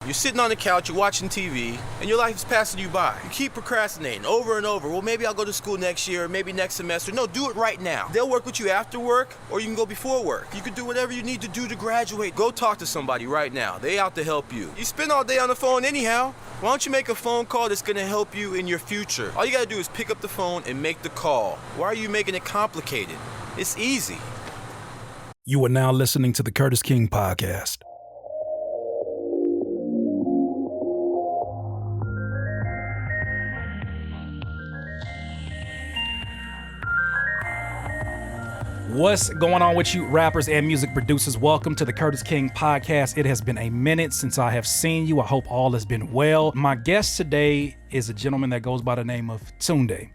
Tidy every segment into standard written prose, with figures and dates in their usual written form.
You're sitting on the couch, you're watching TV, and your life is passing you by. You keep procrastinating over and over. Well, maybe I'll go to school next year, maybe next semester. No, do it right now. They'll work with you after work, or you can go before work. You can do whatever you need to do to graduate. Go talk to somebody right now. They out to help you. You spend all day on the phone anyhow. Why don't you make a phone call that's gonna help you in your future? All you gotta do is pick up the phone and make the call. Why are you making it complicated? It's easy. You are now listening to the Curtis King Podcast. What's going on with you rappers and music producers? Welcome to the Curtis King Podcast. It has been a minute since I have seen you. I hope all has been well. My guest today is a gentleman that goes by the name of Tunde.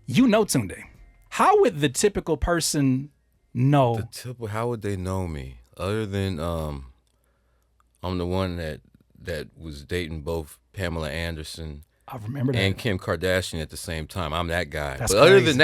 You know Tunde. How would the typical person know? How would they know me? Other than I'm the one that was dating both Pamela Anderson I remember that. and Kim Kardashian at the same time. I'm that guy. That's but crazy. other than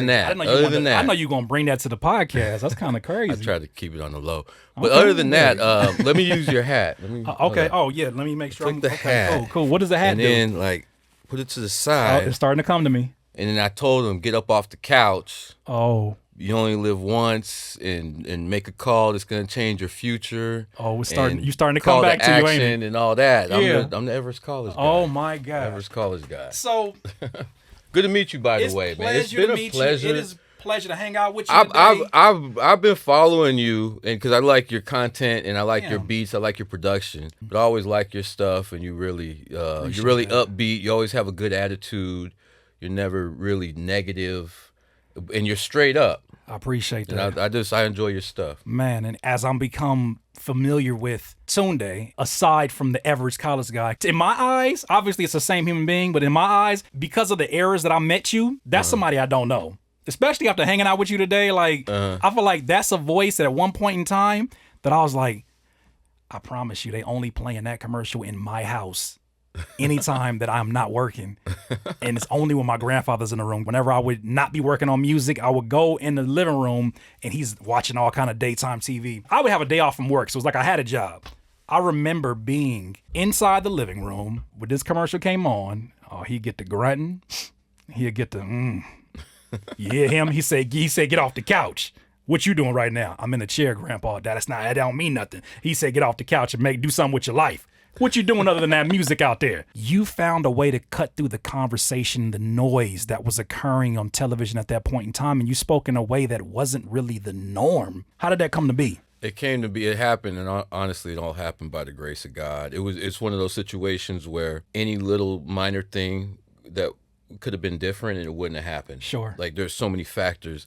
that, I know you're going to bring that to the podcast. That's kind of crazy. I tried to keep it on the low. But other than that, let me use your hat. Okay. Oh, yeah. Let me make sure. Click the hat. Cool. What does the hat and do? And then, put it to the Oh, side. it's starting to come to me. And then I told him, get up off the couch. Oh. You only live once, and make a call that's going to change your future. Oh, you starting to come back to you, ain't it? And all that. Yeah. I'm the Everest College Guy. Oh, my God. Everest College Guy. So, good to meet you, by the way, man. It's been a pleasure. It is a pleasure to hang out with you today. I've been following you, and because I like your content and I like your beats, I like your production. But I always like your stuff, and you're really upbeat. You always have a good attitude. You're never really negative. And you're straight up. I appreciate that. And I enjoy your stuff. Man, and as I'm become familiar with Tunde, aside from the Everest College Guy, in my eyes, obviously it's the same human being, but in my eyes, because of the eras that I met you, that's somebody I don't know. Especially after hanging out with you today, I feel like that's a voice that at one point in time that I was like, I promise you, they only playing that commercial in my house. Anytime that I'm not working, and it's only when my grandfather's in the room. Whenever I would not be working on music, I would go in the living room and he's watching all kind of daytime TV. I would have a day off from work, so it was like I had a job. I remember being inside the living room when this commercial came on. Oh, he'd get the grunting, he'd get the You hear him? He said, get off the couch. What you doing right now? I'm in the chair, Grandpa. That don't mean nothing. He said, get off the couch and do something with your life. What you doing other than that music out there? You found a way to cut through the conversation, the noise that was occurring on television at that point in time, and you spoke in a way that wasn't really the norm. How did that come to be? It came to be. It happened, and honestly, it all happened by the grace of God. It's one of those situations where any little minor thing that could have been different, and it wouldn't have happened. Sure. Like there's so many factors.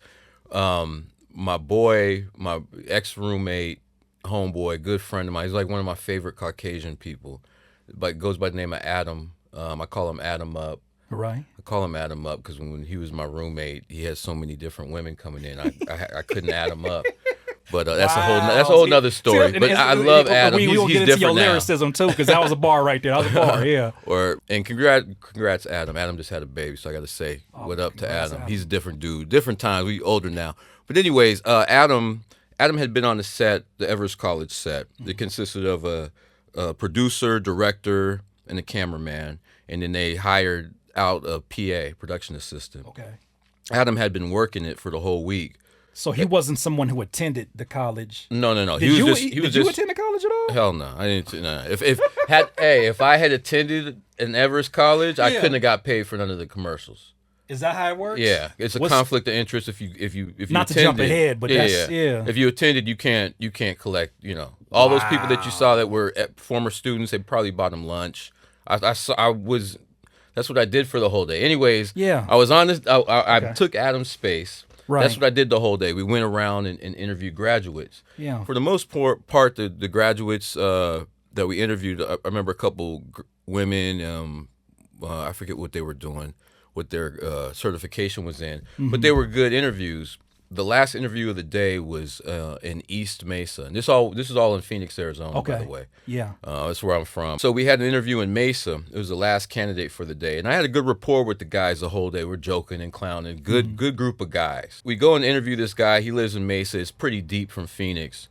My ex-roommate, homeboy, good friend of mine. He's like one of my favorite Caucasian people. But goes by the name of Adam. I call him Adam Up. Right. I call him Adam Up because when he was my roommate, he had so many different women coming in. I couldn't add him up. But that's a whole nother story. But I love Adam. We will he's get into your different lyricism too, because that was a bar right there. That was a bar, yeah. Congrats, Adam. Adam just had a baby, so I got to say what up to Adam. He's a different dude. Different times. We older now. But anyways, Adam had been on the set, the Everest College set. It consisted of a producer, director, and a cameraman. And then they hired out a PA, production assistant. Okay. Adam had been working it for the whole week. So he wasn't someone who attended the college. No. Did you attend the college at all? Hell no, I didn't. No. If I had attended an Everest College, I couldn't have got paid for none of the commercials. Is that how it works? Yeah, it's a conflict of interest if you not attended, to jump ahead, but yeah. If you attended, you can't collect. All those people that you saw that were former students, they probably bought them lunch. That's what I did for the whole day. Anyways, yeah. I was on this. I took Adam's space. Right. That's what I did the whole day. We went around and interviewed graduates. Yeah. For the most part, the graduates that we interviewed, I remember a couple women. I forget what they were doing, what their certification was in, but they were good interviews. The last interview of the day was in East Mesa, and this is all in Phoenix, Arizona, by the way. Yeah, that's where I'm from. So we had an interview in Mesa. It was the last candidate for the day, and I had a good rapport with the guys the whole day. We're joking and clowning. Good group of guys. We go and interview this guy. He lives in Mesa. It's pretty deep from Phoenix.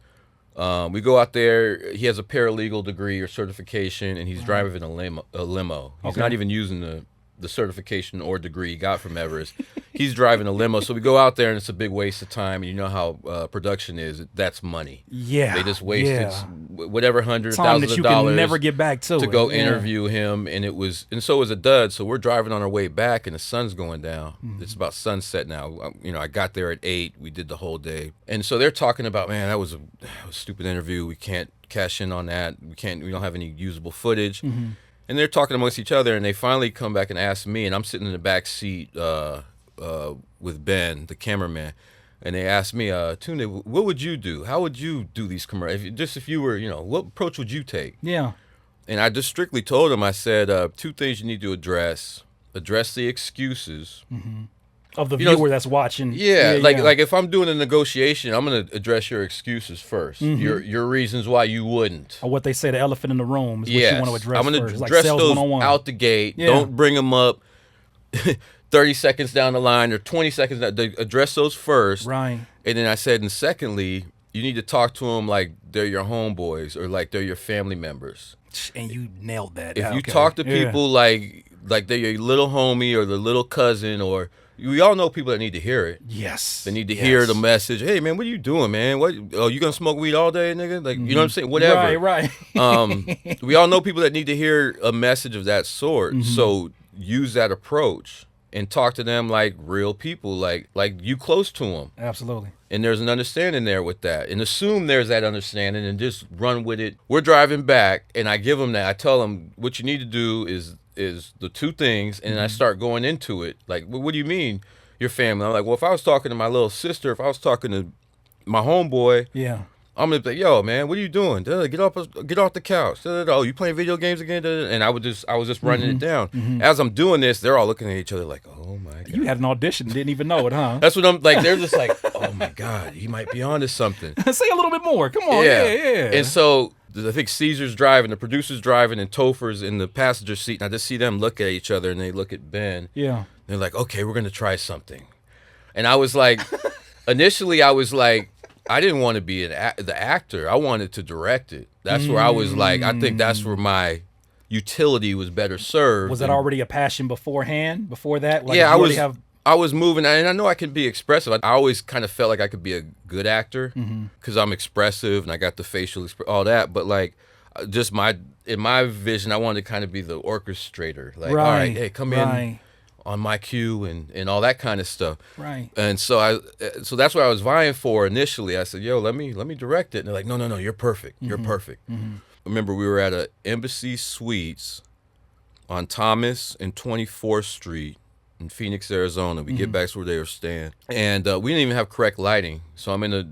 We go out there. He has a paralegal degree or certification, and he's driving a limo. He's not even using the certification or degree he got from Everest. He's driving a limo. So we go out there, and it's a big waste of time. And you know how production is. That's money. Yeah. They just wasted whatever hundreds, time thousands that you of dollars can never get back to go interview him. And so it was a dud. So we're driving on our way back, and the sun's going down. It's about sunset now. I got there at 8. We did the whole day. And so they're talking about, man, that was a stupid interview. We can't cash in on that. We don't have any usable footage. And they're talking amongst each other, and they finally come back and ask me, and I'm sitting in the back seat with Ben, the cameraman, and they asked me, Tunde, what would you do? How would you do these commercials? If you were, what approach would you take? Yeah. And I just strictly told them, I said, 2 things you need to address the excuses. Of the viewer that's watching. Like if I'm doing a negotiation, I'm going to address your excuses first. Your reasons why you wouldn't. Or what they say, the elephant in the room is what you want to address I'm going first. to address like those 101. out the gate. Don't bring them up 30 seconds down the line or 20 seconds. Address those first. Right. And then I said, and secondly, you need to talk to them like they're your homeboys or like they're your family members. And you nailed that. If you talk to people like they're your little homie or the little cousin, or we all know people that need to hear it. Yes. They need to hear the message. Hey, man, what are you doing, man? You gonna smoke weed all day, nigga? Like, you know what I'm saying? Whatever. Right. We all know people that need to hear a message of that sort. So use that approach and talk to them like real people, like you close to them. Absolutely. And there's an understanding there with that. And assume there's that understanding and just run with it. We're driving back, and I give them that. I tell them, what you need to do is the 2 things, and I start going into it. Like, what do you mean, your family? I'm like, well, if I was talking to my little sister, if I was talking to my homeboy, I'm gonna be like, yo, man, what are you doing? Get off the couch. Oh, you playing video games again? And I was just running it down. As I'm doing this, they're all looking at each other like, oh my God. You had an audition, didn't even know it, huh? That's what I'm like. They're just like, oh my God, he might be onto something. Say a little bit more. Come on. Yeah. And so I think Caesar's driving, the producer's driving, and Topher's in the passenger seat. And I just see them look at each other, and they look at Ben. Yeah. They're like, okay, we're gonna try something. And I was like, initially, I was like, I didn't want to be the actor. I wanted to direct it. That's where I was like, I think that's where my utility was better served. Was that already a passion beforehand? Before that? Like, I was moving, and I know I can be expressive. I always kind of felt like I could be a good actor because I'm expressive and I got the facial all that. But like, just in my vision, I wanted to kind of be the orchestrator. Like, all right, hey, come in on my cue and all that kind of stuff. Right. And so that's what I was vying for initially. I said, yo, let me direct it. And they're like, no, you're perfect. You're perfect. Remember, we were at a Embassy Suites on Thomas and 24th Street in Phoenix, Arizona. We get back to where they were staying, and we didn't even have correct lighting. So I'm in a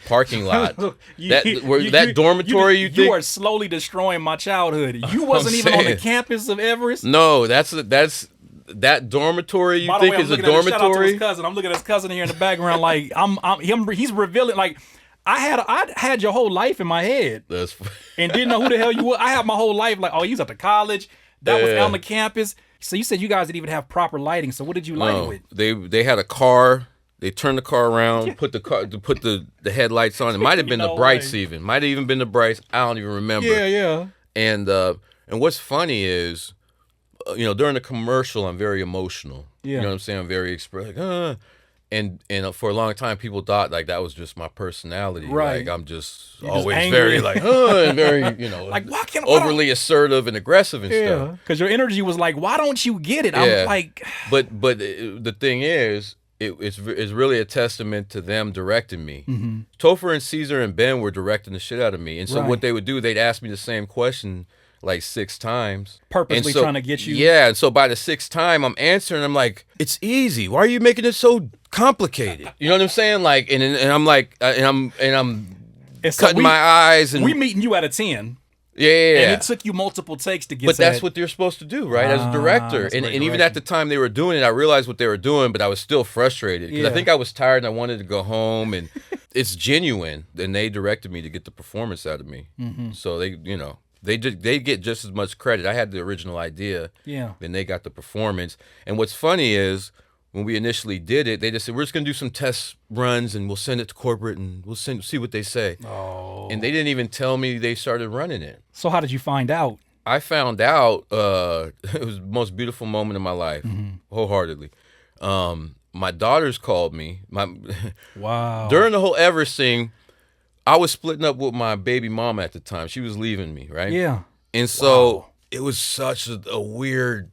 parking lot. That dormitory. You are slowly destroying my childhood. You wasn't even on the campus of Everest. No, that's that dormitory. You think is a dormitory? Shout out to his cousin. I'm looking at his cousin here in the background. Like he's revealing. Like I had your whole life in my head, and didn't know who the hell you were. I had my whole life like, oh, he's at the college. That was on the campus. So you said you guys didn't even have proper lighting. So what did you light it with? They had a car. They turned the car around, put the headlights on. It might have been the brights even. Might have even been the brights. I don't even remember. Yeah. And what's funny is, during the commercial, I'm very emotional. Yeah. You know what I'm saying? I'm very expressive. And for a long time, people thought like that was just my personality. Right. Like I'm just You're always just very like, and very, like overly assertive and aggressive and stuff. Because your energy was like, why don't you get it? I'm like, but the thing is, it's really a testament to them directing me. Topher and Caesar and Ben were directing the shit out of me, and so what they would do, they'd ask me the same question like 6 times. Purposely trying to get you. Yeah, and so by the 6th time I'm answering, I'm like, it's easy. Why are you making it so complicated? You know what I'm saying? Like, and I'm like, and I'm cutting my eyes, and we meeting you at a 10. Yeah. And it took you multiple takes to get. But that's what you're supposed to do, right? As a director, and even at the time they were doing it, I realized what they were doing, but I was still frustrated because I think I was tired and I wanted to go home, and it's genuine. And they directed me to get the performance out of me, so they get just as much credit. I had the original idea, then they got the performance. And what's funny is when we initially did it, they just said, we're just going to do some test runs and we'll send it to corporate and we'll see what they say. Oh. And they didn't even tell me they started running it. So how did you find out? I found out, it was the most beautiful moment of my life, wholeheartedly. My daughters called me. Wow. During the whole Everest thing, I was splitting up with my baby mama at the time. She was leaving me, right? Yeah. And so it was such a weird,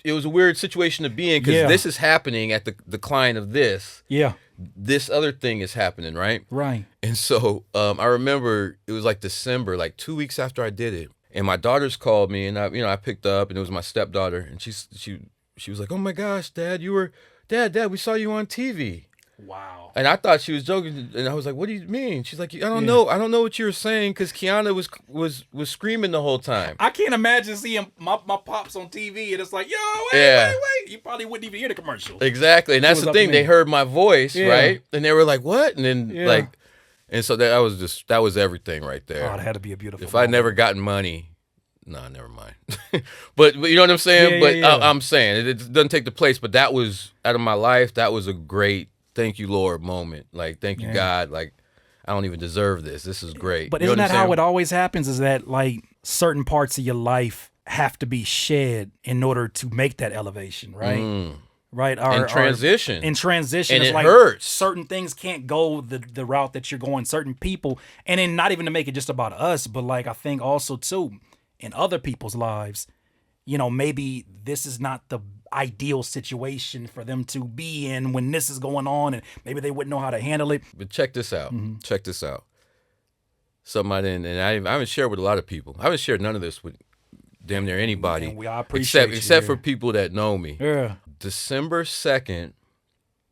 it was a weird situation to be in because this is happening at the decline of this. Yeah. This other thing is happening, right? Right. And so I remember it was like December, like 2 weeks after I did it. And my daughters called me and I picked up and it was my stepdaughter. And she was like, oh my gosh, Dad, Dad, we saw you on TV. Wow. And I thought she was joking, and I was like, "What do you mean?" She's like, "I don't know what you were saying," because Kiana was screaming the whole time. I can't imagine seeing my pops on TV, and it's like, "Yo, wait. You probably wouldn't even hear the commercial." Exactly, and that's the thing. They heard my voice, right? And they were like, "What?" And then and so that was everything right there. Oh, it had to be a beautiful. If I'd never gotten money. No, never mind. but you know what I'm saying? I'm saying it doesn't take the place, but that was out of my life. That was a great thank you, Lord moment. Like, thank you, God. Like, I don't even deserve this. This is great. But isn't that how it always happens? Is that like certain parts of your life have to be shed in order to make that elevation, right? Right. In transition. And it's it like hurts. Certain things can't go the route that you're going, certain people. And then not even to make it just about us, but like I think also too, in other people's lives, you know, maybe this is not the ideal situation for them to be in when this is going on, and maybe they wouldn't know how to handle it. But check this out. Check this out. Something I didn't, and I haven't shared with a lot of people. I haven't shared none of this with damn near anybody. And I appreciate except for people that know me. Yeah. December 2nd,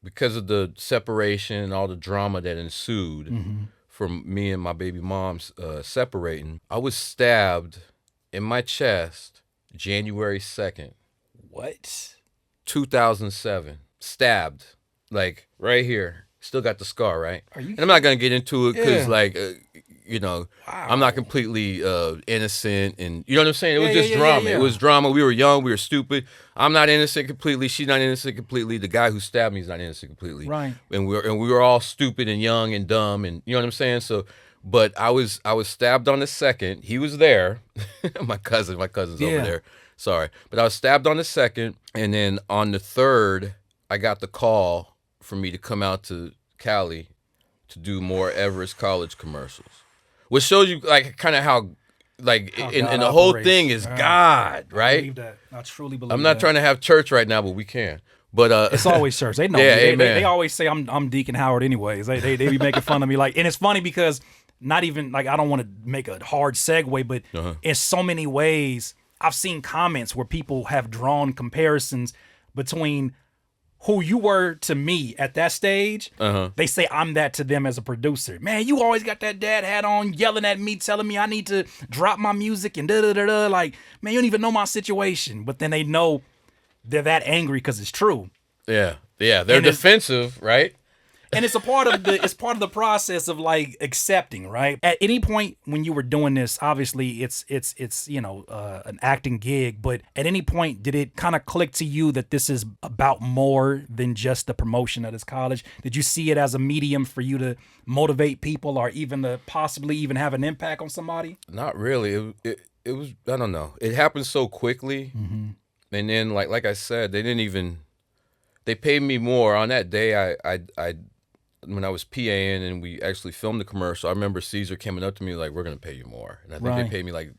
because of the separation and all the drama that ensued from me and my baby mom's separating, I was stabbed in my chest January 2nd. What? 2007. Stabbed. Like, right here. Still got the scar, right? And I'm not going to get into it because, like, Wow. I'm not completely innocent. And you know what I'm saying? It was just drama. It was drama. We were young. We were stupid. I'm not innocent completely. She's not innocent completely. The guy who stabbed me is not innocent completely. Right. And we were all stupid and young and dumb. And you know what I'm saying? So, but I was stabbed on the 2nd. He was there. my cousin's over there. Sorry. But I was stabbed on the 2nd. And then on the 3rd, I got the call for me to come out to Cali to do more Everest College commercials. Which shows you, like, kind of how, like, and the whole thing is God, right? I believe that. I truly believe that. I'm not trying to have church right now, but we can. But it's always church. They know. Yeah, they always say I'm Deacon Howard anyways. They be making fun of me. Like, and it's funny because not even, like, I don't want to make a hard segue, but in so many ways, I've seen comments where people have drawn comparisons between who you were to me at that stage. They say I'm that to them as a producer. Man, you always got that dad hat on, yelling at me, telling me I need to drop my music and da-da-da-da. Like, man, you don't even know my situation. But then they know they're that angry because it's true. Yeah. They're defensive, right? And it's a part of the process of, like, accepting, right? At any point when you were doing this, obviously it's an acting gig, but at any point did it kind of click to you that this is about more than just the promotion of this college? Did you see it as a medium for you to motivate people or even to possibly even have an impact on somebody? Not really. It was, I don't know. It happened so quickly. And then, like I said, they paid me more on that day. I when I was PAing and we actually filmed the commercial, I remember Caesar coming up to me like, we're going to pay you more. And I think they paid me like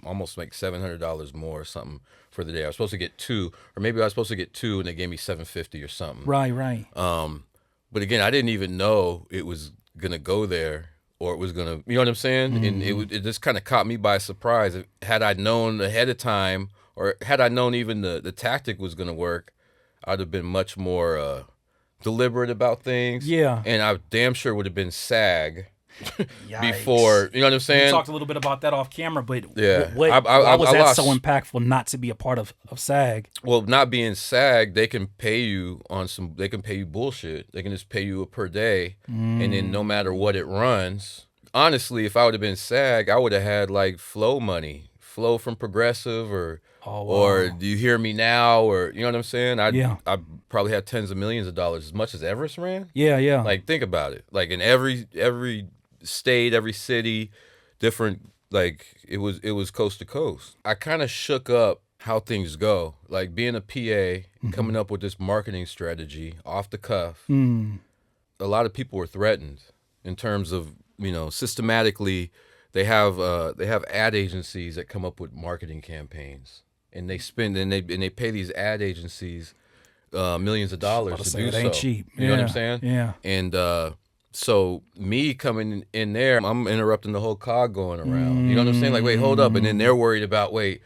almost like $700 more or something for the day. I was supposed to get 2, or maybe I was supposed to get 2 and they gave me $750 or something. Right. But again, I didn't even know it was going to go there or it was going to, you know what I'm saying? And it just kind of caught me by surprise. Had I known ahead of time, or had I known even the tactic was going to work, I'd have been much more deliberate about things. Yeah. And I damn sure would have been SAG before, you know what I'm saying? We talked a little bit about that off camera, but why was that so impactful not to be a part of SAG? Well, not being SAG, they can pay you they can pay you bullshit. They can just pay you per day, and then no matter what it runs. Honestly, if I would have been SAG, I would have had like flow money Flow from Progressive or Oh, wow. or Do You Hear Me Now, or you know what I'm saying? Yeah. I probably had tens of millions of dollars, as much as Everest ran. Yeah. Like, think about it. Like, in every state, every city, different. Like, it was coast to coast. I kind of shook up how things go. Like, being a PA, coming up with this marketing strategy off the cuff. A lot of people were threatened in terms of, systematically. They have ad agencies that come up with marketing campaigns, and they spend and they pay these ad agencies millions of dollars to do it so. ain't cheap. You know what I'm saying? Yeah. And so me coming in there, I'm interrupting the whole cog going around. You know what I'm saying? Like, wait, hold up, and then they're worried about, wait,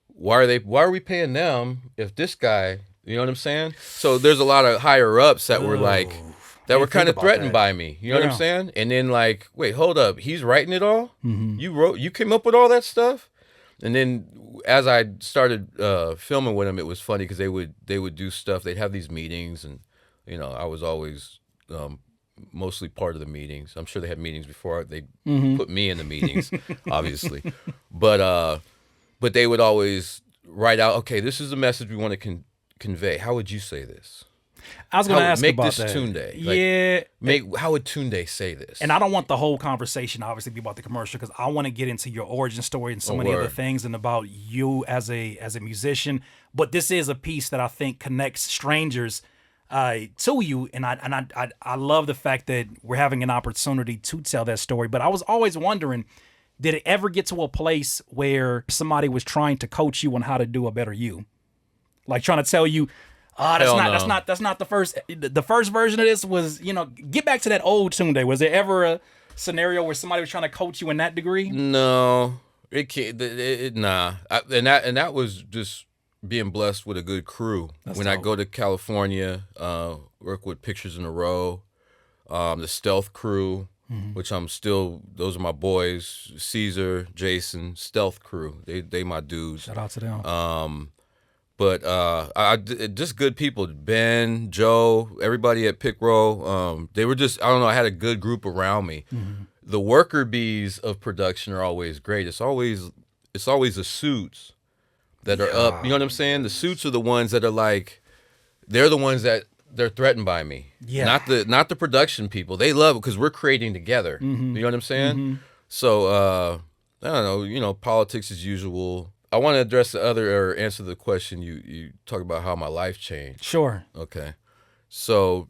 why are we paying them if this guy? You know what I'm saying? So there's a lot of higher ups that were like. That were kind of threatened by me. You know what I'm saying? And then, like, wait, hold up. He's writing it all? You came up with all that stuff? And then as I started filming with him, it was funny because they would do stuff. They'd have these meetings, and, I was always mostly part of the meetings. I'm sure they had meetings before they put me in the meetings, obviously. But they would always write out, okay, this is the message we want to convey. How would you say this? I was going to ask about that. Make this Tunde. Like, how would Tunde say this? And I don't want the whole conversation obviously be about the commercial, because I want to get into your origin story and so many other things, and about you as a musician. But this is a piece that I think connects strangers to you, and I love the fact that we're having an opportunity to tell that story. But I was always wondering, did it ever get to a place where somebody was trying to coach you on how to do a better you, like trying to tell you, that's not the first. The first version of this was, get back to that old Tunde. Was there ever a scenario where somebody was trying to coach you in that degree? No, it can't. Nah, and that was just being blessed with a good crew. When I go to California, work with Pictures in a Row, the Stealth crew, which those are my boys, Caesar, Jason, Stealth crew. They my dudes. Shout out to them. But just good people. Ben, Joe, everybody at Pick Row. They were just, I don't know, I had a good group around me. The worker bees of production are always great. It's always the suits that are up. You know what I'm saying? The suits are the ones that are like, they're the ones that they're threatened by me. Yeah. Not the production people. They love it because we're creating together. You know what I'm saying? So, I don't know, politics as usual. I want to address or answer the question you talk about how my life changed. Sure. Okay. So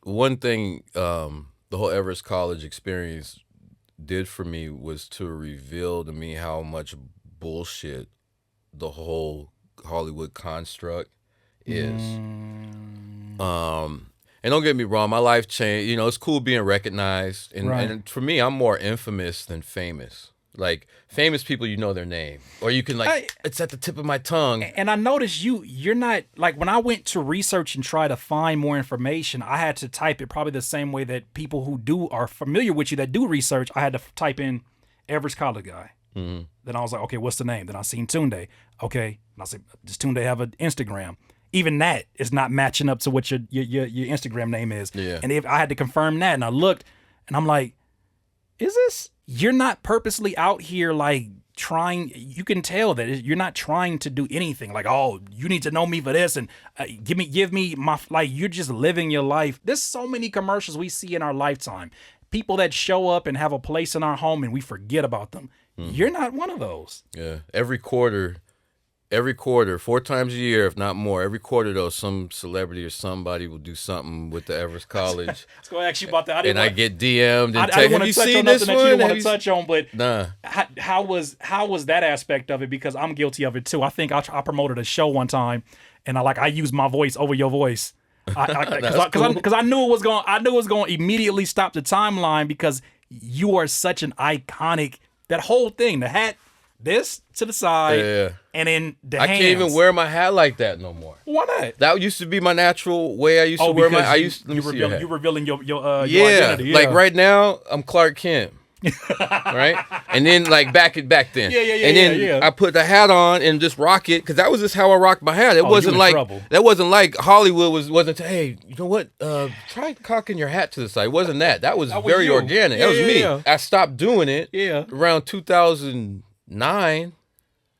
one thing the whole Everest College experience did for me was to reveal to me how much bullshit the whole Hollywood construct is. And don't get me wrong, my life changed. It's cool being recognized. And for me, I'm more infamous than famous. Like, famous people, their name, or you can it's at the tip of my tongue. And I noticed you're not, like, when I went to research and try to find more information, I had to type it probably the same way that people who are familiar with you that do research. I had to type in Everest College Guy. Then I was like, okay, what's the name? Then I seen Tunde. Okay, and I said, does Tunde have an Instagram? Even that is not matching up to what your Instagram name is. Yeah. And if I had to confirm that, and I looked, and I'm like, you're not purposely out here like trying. You can tell that you're not trying to do anything like, oh, you need to know me for this, and give me my, like, you're just living your life. There's so many commercials we see in our lifetime, people that show up and have a place in our home and we forget about them. You're not one of those. Yeah. Every quarter, 4 times a year, if not more, every quarter, though, some celebrity or somebody will do something with the Everest College. I was going to ask you about that. I get DM'd and I didn't want to touch on nothing that you didn't want to touch on, but nah. How was that aspect of it? Because I'm guilty of it too. I think I promoted a show one time, and I used my voice over your voice. Because I knew it was going. I knew it was going to immediately stop the timeline, because you are such an iconic. That whole thing, the hat, this to the side, and then the hands. I can't even wear my hat like that no more. Why not? That used to be my natural way I used to wear my. You revealing your identity. Like right now, I'm Clark Kent. Right? And then like back then. And then I put the hat on and just rock it, because that was just how I rocked my hat. It wasn't like that wasn't like Hollywood wasn't hey, you know what? Try cocking your hat to the side. It wasn't that. That was very organic. That was me. I stopped doing it around 2000. 9.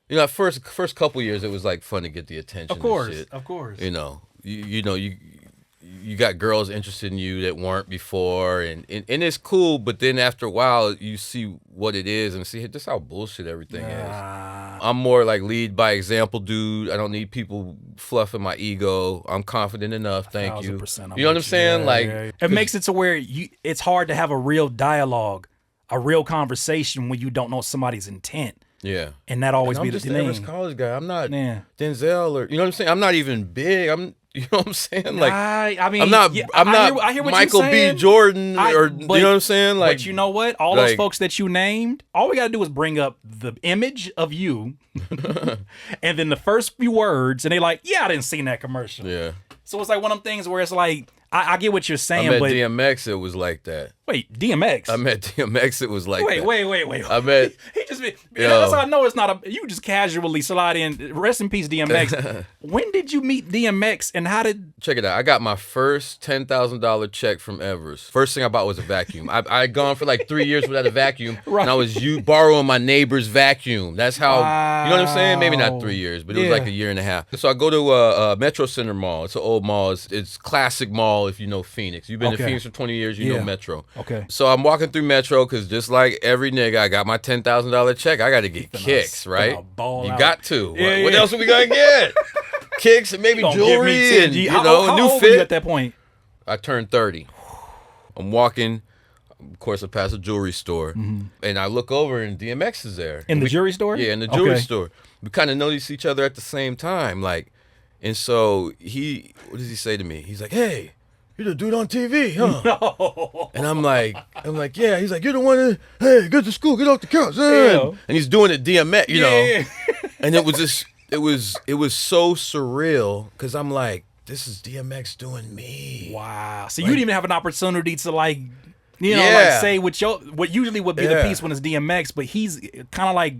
You know, at first couple years, it was like fun to get the attention. Of course, and shit. of course. You know, you got girls interested in you that weren't before, and it's cool. But then after a while, you see what it is and see just how bullshit everything is. I'm more like lead by example, dude. I don't need people fluffing my ego. I'm confident enough. Thank you. 1,000% You know what I'm saying? Yeah, like yeah. It makes it to where it's hard to have a real dialogue, a real conversation when you don't know somebody's intent. Yeah. And that always I'm be just the an thing. Everest College guy. I'm not Yeah. Denzel or you know what I'm saying. I'm not even big. You know what I'm saying? Like I mean, I'm not. yeah, I'm not I hear what Michael you're B. saying. Jordan or But- you know what I'm saying? Like, but you know what? All those like- folks that you named, all we gotta do is bring up the image of you, and then the first few words, and they like, yeah, I didn't see that commercial. yeah. So it's like one of them things where it's like, I get what you're I saying, met but DMX. It was like that. wait, DMX. I met DMX. It was like wait, that. wait. I met. He just be. Yo. That's how I know it's not a. You just casually slide in. Rest in peace, DMX. When did you meet DMX, and how did? Check it out. I got my first $10,000 check from Everest. First thing I bought was a vacuum. I had gone for like 3 years without a vacuum, Right. and I was borrowing my neighbor's vacuum. That's how you know what I'm saying. Maybe not Wow. 3 years, but it was Yeah. like a year and a half. So I go to Metro Center Mall. It's an old mall. It's classic mall if you know Phoenix. You've been Okay. to Phoenix for 20 years. You Yeah. know Metro. Okay. So I'm walking through Metro because just like every nigga, I got my $10,000 check. I got to get kicks, right? ball You out. got to. Yeah, What yeah. else are we gonna get? Kicks and maybe Don't give jewelry me 10 and G. you How know a new old were you fit. at that point? I turned 30. I'm walking. Of course, I pass a jewelry store, and I look over, and DMX is there. In the jewelry store? Yeah, in the jewelry Okay. store. We kind of notice each other at the same time, like, and so what does he say to me? He's like, "Hey, you're the dude on TV, huh?" No. And I'm like, "Yeah." He's like, "You're the one that, hey, get to school, get off the couch." Yeah. And he's doing it DMX, you know. Yeah. And it was just, it was so surreal because I'm like, this is DMX doing me. Wow. So you didn't even have an opportunity to like, you know, Yeah. like say what usually would be the Yeah. piece when it's DMX, but he's kind of like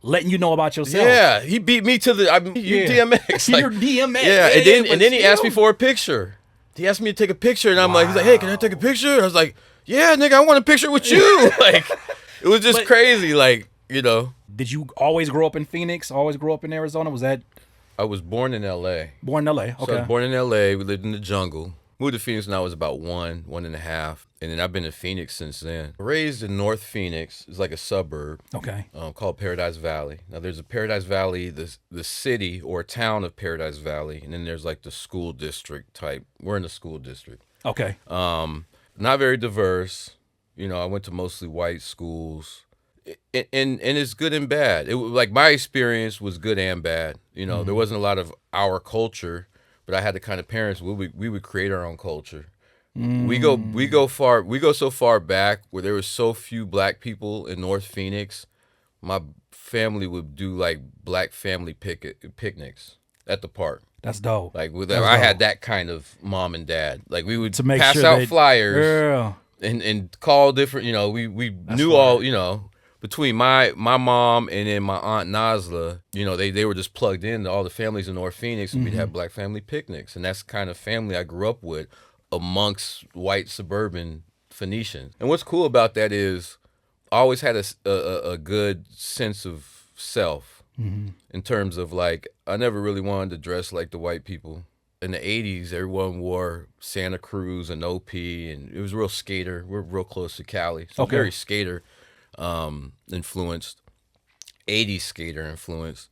letting you know about yourself. Yeah, he beat me to the. You Yeah. DMX. You're DMX. Yeah, but and then he asked me still. for a picture. He asked me to take a picture, and I'm like, he's like, "Hey, can I take a picture?" I was like, "Yeah, nigga, I want a picture with you." Like, it was just But- crazy. Like, you know, Did you always grow up in Phoenix? Always grow up in Arizona? Was that I was born in L.A. born in LA? So I Okay. was born in L.A. We lived in the jungle. Moved to Phoenix when I was about 1.5, and then I've been in Phoenix since then. Raised in North Phoenix. It's like a suburb. Okay. Called Paradise Valley. Now there's a Paradise Valley, the city or town of Paradise Valley, and then there's like the school district type. We're in the school district. Okay. Not very diverse. You know, I went to mostly white schools, and it's good and bad. It was like my experience was good and bad. You know, there wasn't a lot of our culture, but I had the kind of parents we would create our own culture. We go so far back where there was so few black people in North Phoenix. My family would do like black family picnics at the park. That's dope. Like That's I had dope. that kind of mom and dad. Like we would To make pass sure out that- flyers Yeah. and call different. You know, we knew fire. all. You know, between my mom and then my aunt Nazla, you know, they were just plugged in to all the families in North Phoenix, and we'd have black family picnics, and that's the kind of family I grew up with amongst white suburban Phoenicians. And what's cool about that is I always had a good sense of self in terms of like I never really wanted to dress like the white people. In the 80s, everyone wore Santa Cruz and OP, and it was real skater. We're real close to Cali, so Okay. very skater influenced, 80s skater influenced.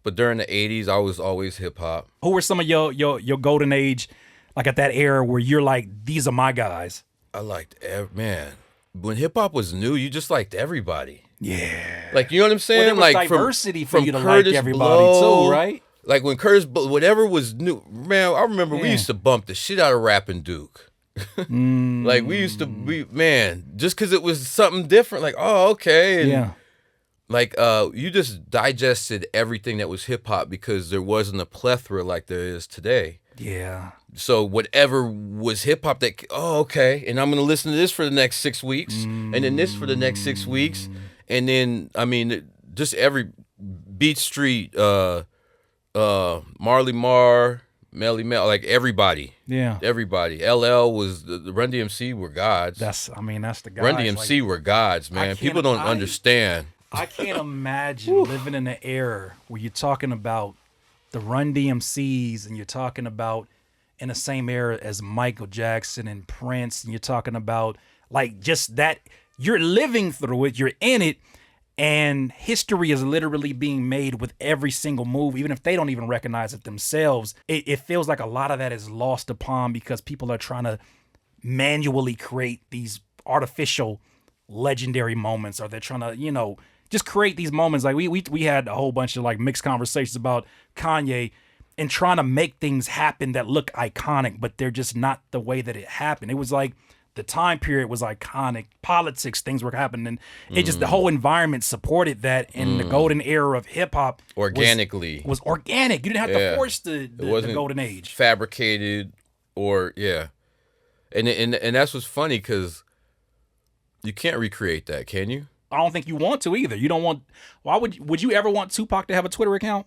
But during the 80s, I was always hip hop. Who were some of your golden age, like at that era where you're like, these are my guys? I liked man. When hip hop was new, you just liked everybody. Yeah. Like, you know what I'm saying? Well, there was like diversity for from you to Curtis like everybody Blow, too, right? Like when whatever was new, man. I remember we Yeah. used to bump the shit out of Rappin' Duke. Like we used to, just because it was something different. Like, oh, okay, and Yeah. like you just digested everything that was hip hop because there wasn't a plethora like there is today. Yeah. So whatever was hip hop, that okay, and I'm gonna listen to this for the next 6 weeks, and then this for the next 6 weeks, and then just every Beat Street, Marley Marr, Melly Mel, like everybody. Yeah. Everybody. LL was the Run DMC were gods. That's the guys. Run DMC were gods, man. People don't understand. I can't imagine living in an era where you're talking about the Run DMCs and you're talking about in the same era as Michael Jackson and Prince, and you're talking about like just that you're living through it, you're in it, and history is literally being made with every single move, even if they don't even recognize it themselves. It feels like a lot of that is lost upon because people are trying to manually create these artificial legendary moments, or they're trying to, just create these moments. Like we had a whole bunch of like mixed conversations about Kanye and trying to make things happen that look iconic, but they're just not the way that it happened. It was like the time period was iconic, politics, things were happening. It just, the whole environment supported that, and the golden era of hip hop organically was organic. You didn't have to force the golden age. Fabricated or and that's what's funny because you can't recreate that, can you? I don't think you want to either. You don't want. Why would you ever want Tupac to have a Twitter account?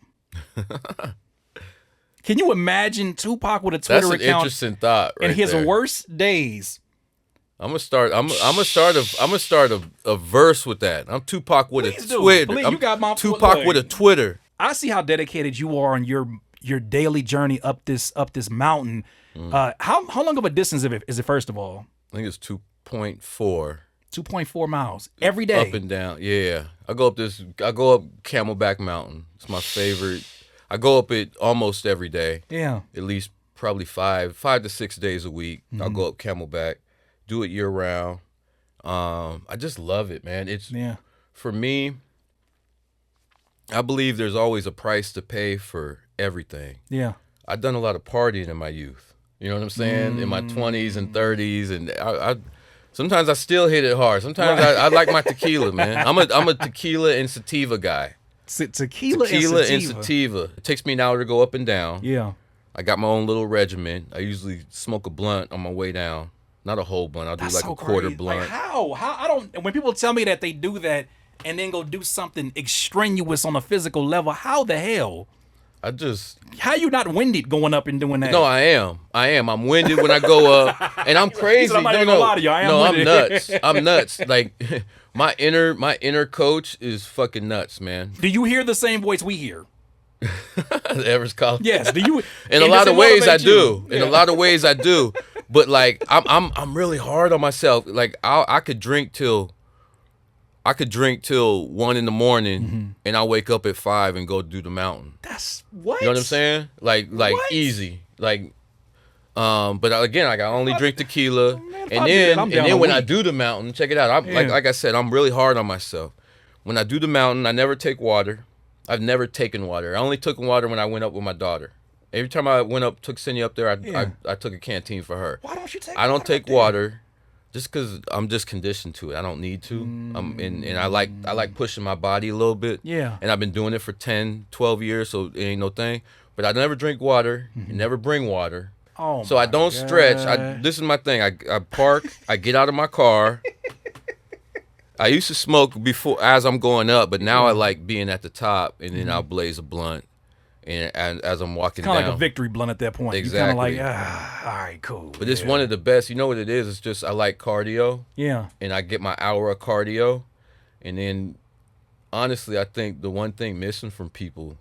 Can you imagine Tupac with a Twitter account? That's an interesting thought. Right in his there. worst days. I'm gonna start a verse with that. I'm Tupac with Please a do. Twitter. Please, I'm you got my Tupac with a Twitter. I see how dedicated you are on your daily journey up this mountain. How long of a distance is it? First of all, I think it's 2.4. 2.4 miles every day. Up and down. Yeah. I go up Camelback Mountain. It's my favorite. I go up it almost every day. Yeah. At least probably 5 to 6 days a week. I'll go up Camelback. Do it year round. I just love it, man. For me, I believe there's always a price to pay for everything. Yeah. I've done a lot of partying in my youth. You know what I'm saying? In my 20s and 30s, and I sometimes I still hit it hard. Sometimes I like my tequila, man. I'm a tequila and sativa guy. Tequila and sativa. It takes me an hour to go up and down. Yeah. I got my own little regimen. I usually smoke a blunt on my way down. Not a whole blunt. I'll do like a quarter blunt. Like how? I don't. When people tell me that they do that and then go do something extraneous on a physical level, how the hell? How you not winded going up and doing that? No, I am. I'm winded when I go up, and I'm crazy. I'm not even gonna lie to you. I'm nuts. I'm nuts. Like my inner coach is fucking nuts, man. Do you hear the same voice we hear? The Everest College. Yes. Do you? In a lot of ways, I do. In a lot of ways, I do. But like, I'm really hard on myself. Like, I could drink till 1 in the morning, and I'll wake up at 5 and go do the mountain. That's what? You know what I'm saying? Like what? Easy. Like, but again, like I only drink tequila, and then when I do the mountain, check it out. Like I said, I'm really hard on myself. When I do the mountain, I never take water. I've never taken water. I only took water when I went up with my daughter. Every time I went up, took Cindy up there, I took a canteen for her. Why don't you take? I don't take water. Just because I'm just conditioned to it. I don't need to. And I like pushing my body a little bit. Yeah. And I've been doing it for 10, 12 years, so it ain't no thing. But I never drink water, never bring water. Oh, so I don't stretch. This is my thing. I park, I get out of my car. I used to smoke before as I'm going up, but now I like being at the top, and then I'll blaze a blunt. And as I'm walking down. Kind of like a victory blunt at that point. Exactly. You're kind of like, all right, cool. But it's one of the best. You know what it is? It's just I like cardio. Yeah. And I get my hour of cardio. And then, honestly, I think the one thing missing from people,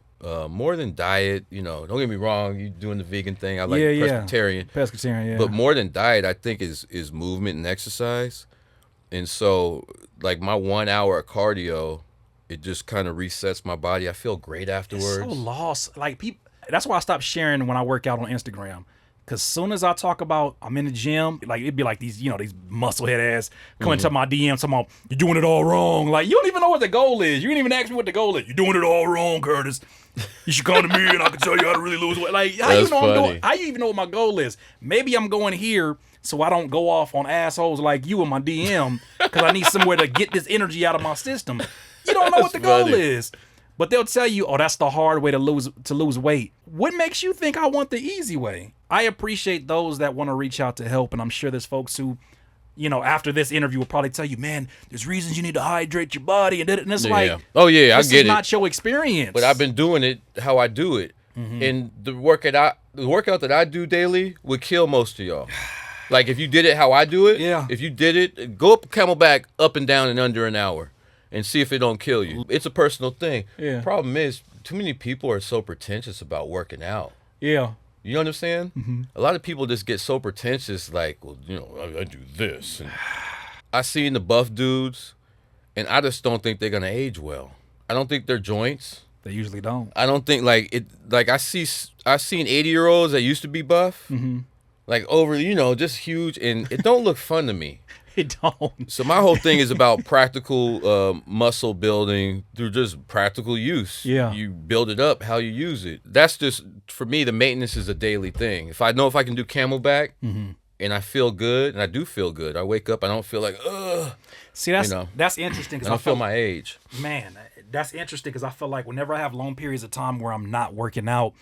more than diet, don't get me wrong, you doing the vegan thing. I like pescatarian. Pescatarian, yeah. But more than diet, I think is movement and exercise. And so, like my 1 hour of cardio, it just kind of resets my body. I feel great afterwards. It's so lost. Like people, that's why I stopped sharing when I work out on Instagram. Cause soon as I talk about I'm in the gym, like it'd be like these, these musclehead ass coming to my DM talking about you're doing it all wrong. Like you don't even know what the goal is. You didn't even ask me what the goal is. You're doing it all wrong, Curtis. You should come to me and I can tell you how to really lose weight. Like how you even know what my goal is? Maybe I'm going here so I don't go off on assholes like you in my DM because I need somewhere to get this energy out of my system. You don't know what the goal is. But they'll tell you, oh, that's the hard way to lose weight. What makes you think I want the easy way? I appreciate those that want to reach out to help, and I'm sure there's folks who, after this interview will probably tell you, man, there's reasons you need to hydrate your body, and it's like, oh yeah, I get it. This is not your experience. But I've been doing it how I do it, and the workout that I do daily would kill most of y'all. Like if you did it how I do it, yeah. If you did it, go up Camelback up and down in under an hour. and see if it don't kill you. It's a personal thing. Yeah. Problem is, too many people are so pretentious about working out. Yeah. You know what I'm saying? Mm-hmm. A lot of people just get so pretentious, like, well, you know, I do this. And I seen the buff dudes, and I just don't think they're gonna age well. I don't think their joints. They usually don't. I don't think like it. Like I've seen 80-year-olds that used to be buff, like over, you know, just huge, and it don't look fun to me. It don't. So my whole thing is about practical muscle building through just practical use. Yeah. You build it up how you use it. That's just, for me, the maintenance is a daily thing. If I know if I can do camelback and I feel good, and I do feel good, I wake up, I don't feel like, ugh. See, that's interesting. I don't feel my age. Man, that's interesting because I feel like whenever I have long periods of time where I'm not working out,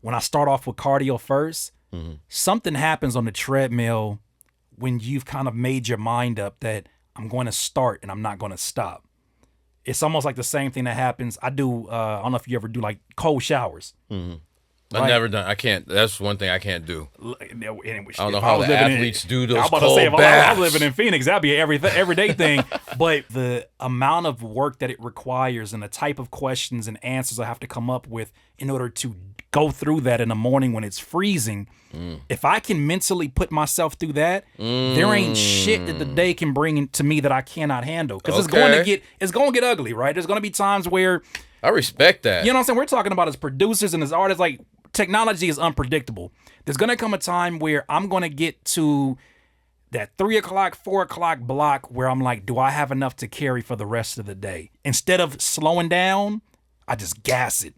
when I start off with cardio first, something happens on the treadmill when you've kind of made your mind up that I'm going to start and I'm not going to stop. It's almost like the same thing that happens. I do, I don't know if you ever do like cold showers. I've never done. I can't. That's one thing I can't do. I don't know how the athletes do those I was about to cold say, if baths. I was living in Phoenix, that'd be an everyday thing. But the amount of work that it requires and the type of questions and answers I have to come up with in order to go through that in the morning when it's freezing, if I can mentally put myself through that, there ain't shit that the day can bring to me that I cannot handle. Because it's going to get ugly, right? There's going to be times where I respect that. you know what I'm saying? We're talking about as producers and as artists, like, technology is unpredictable. There's going to come a time where I'm going to get to that 3 o'clock, 4 o'clock block where I'm like, do I have enough to carry for the rest of the day? Instead of slowing down, I just gas it.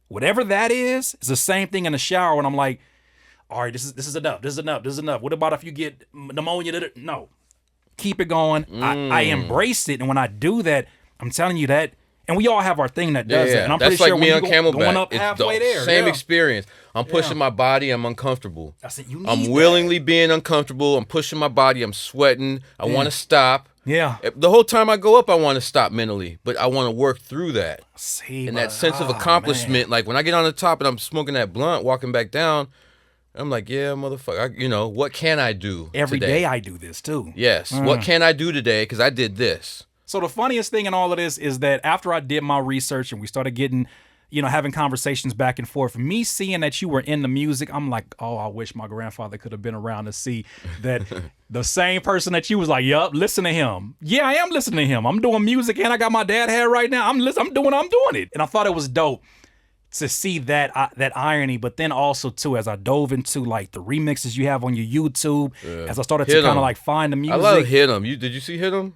Whatever that is, it's the same thing in the shower when I'm like, all right, this is enough. This is enough. This is enough. What about if you get pneumonia? No. Keep it going. I embrace it. And when I do that, I'm telling you that, and we all have our thing that does it. And I'm that's pretty like sure me when on you're camelback. going up It's halfway the there. same yeah. experience. I'm pushing my body. I'm uncomfortable. That's it. You need I'm willingly being uncomfortable. I'm pushing my body. I'm sweating. I want to stop. Yeah. The whole time I go up, I want to stop mentally, but I want to work through that. See, And that sense of accomplishment, like when I get on the top and I'm smoking that blunt, walking back down, I'm like, yeah, motherfucker, what can I do Every today? day I do this too. Yes. What can I do today? Because I did this. So the funniest thing in all of this is that after I did my research and we started getting, having conversations back and forth, me seeing that you were in the music, I'm like, oh, I wish my grandfather could have been around to see that the same person that you was like, yup, listen to him. Yeah, I am listening to him. I'm doing music and I got my dad hair right now. I'm doing it. And I thought it was dope to see that irony, but then also too, as I dove into like the remixes you have on your YouTube, as I started to kind of like find the music. I love Hit 'Em. Did you see Hit 'Em?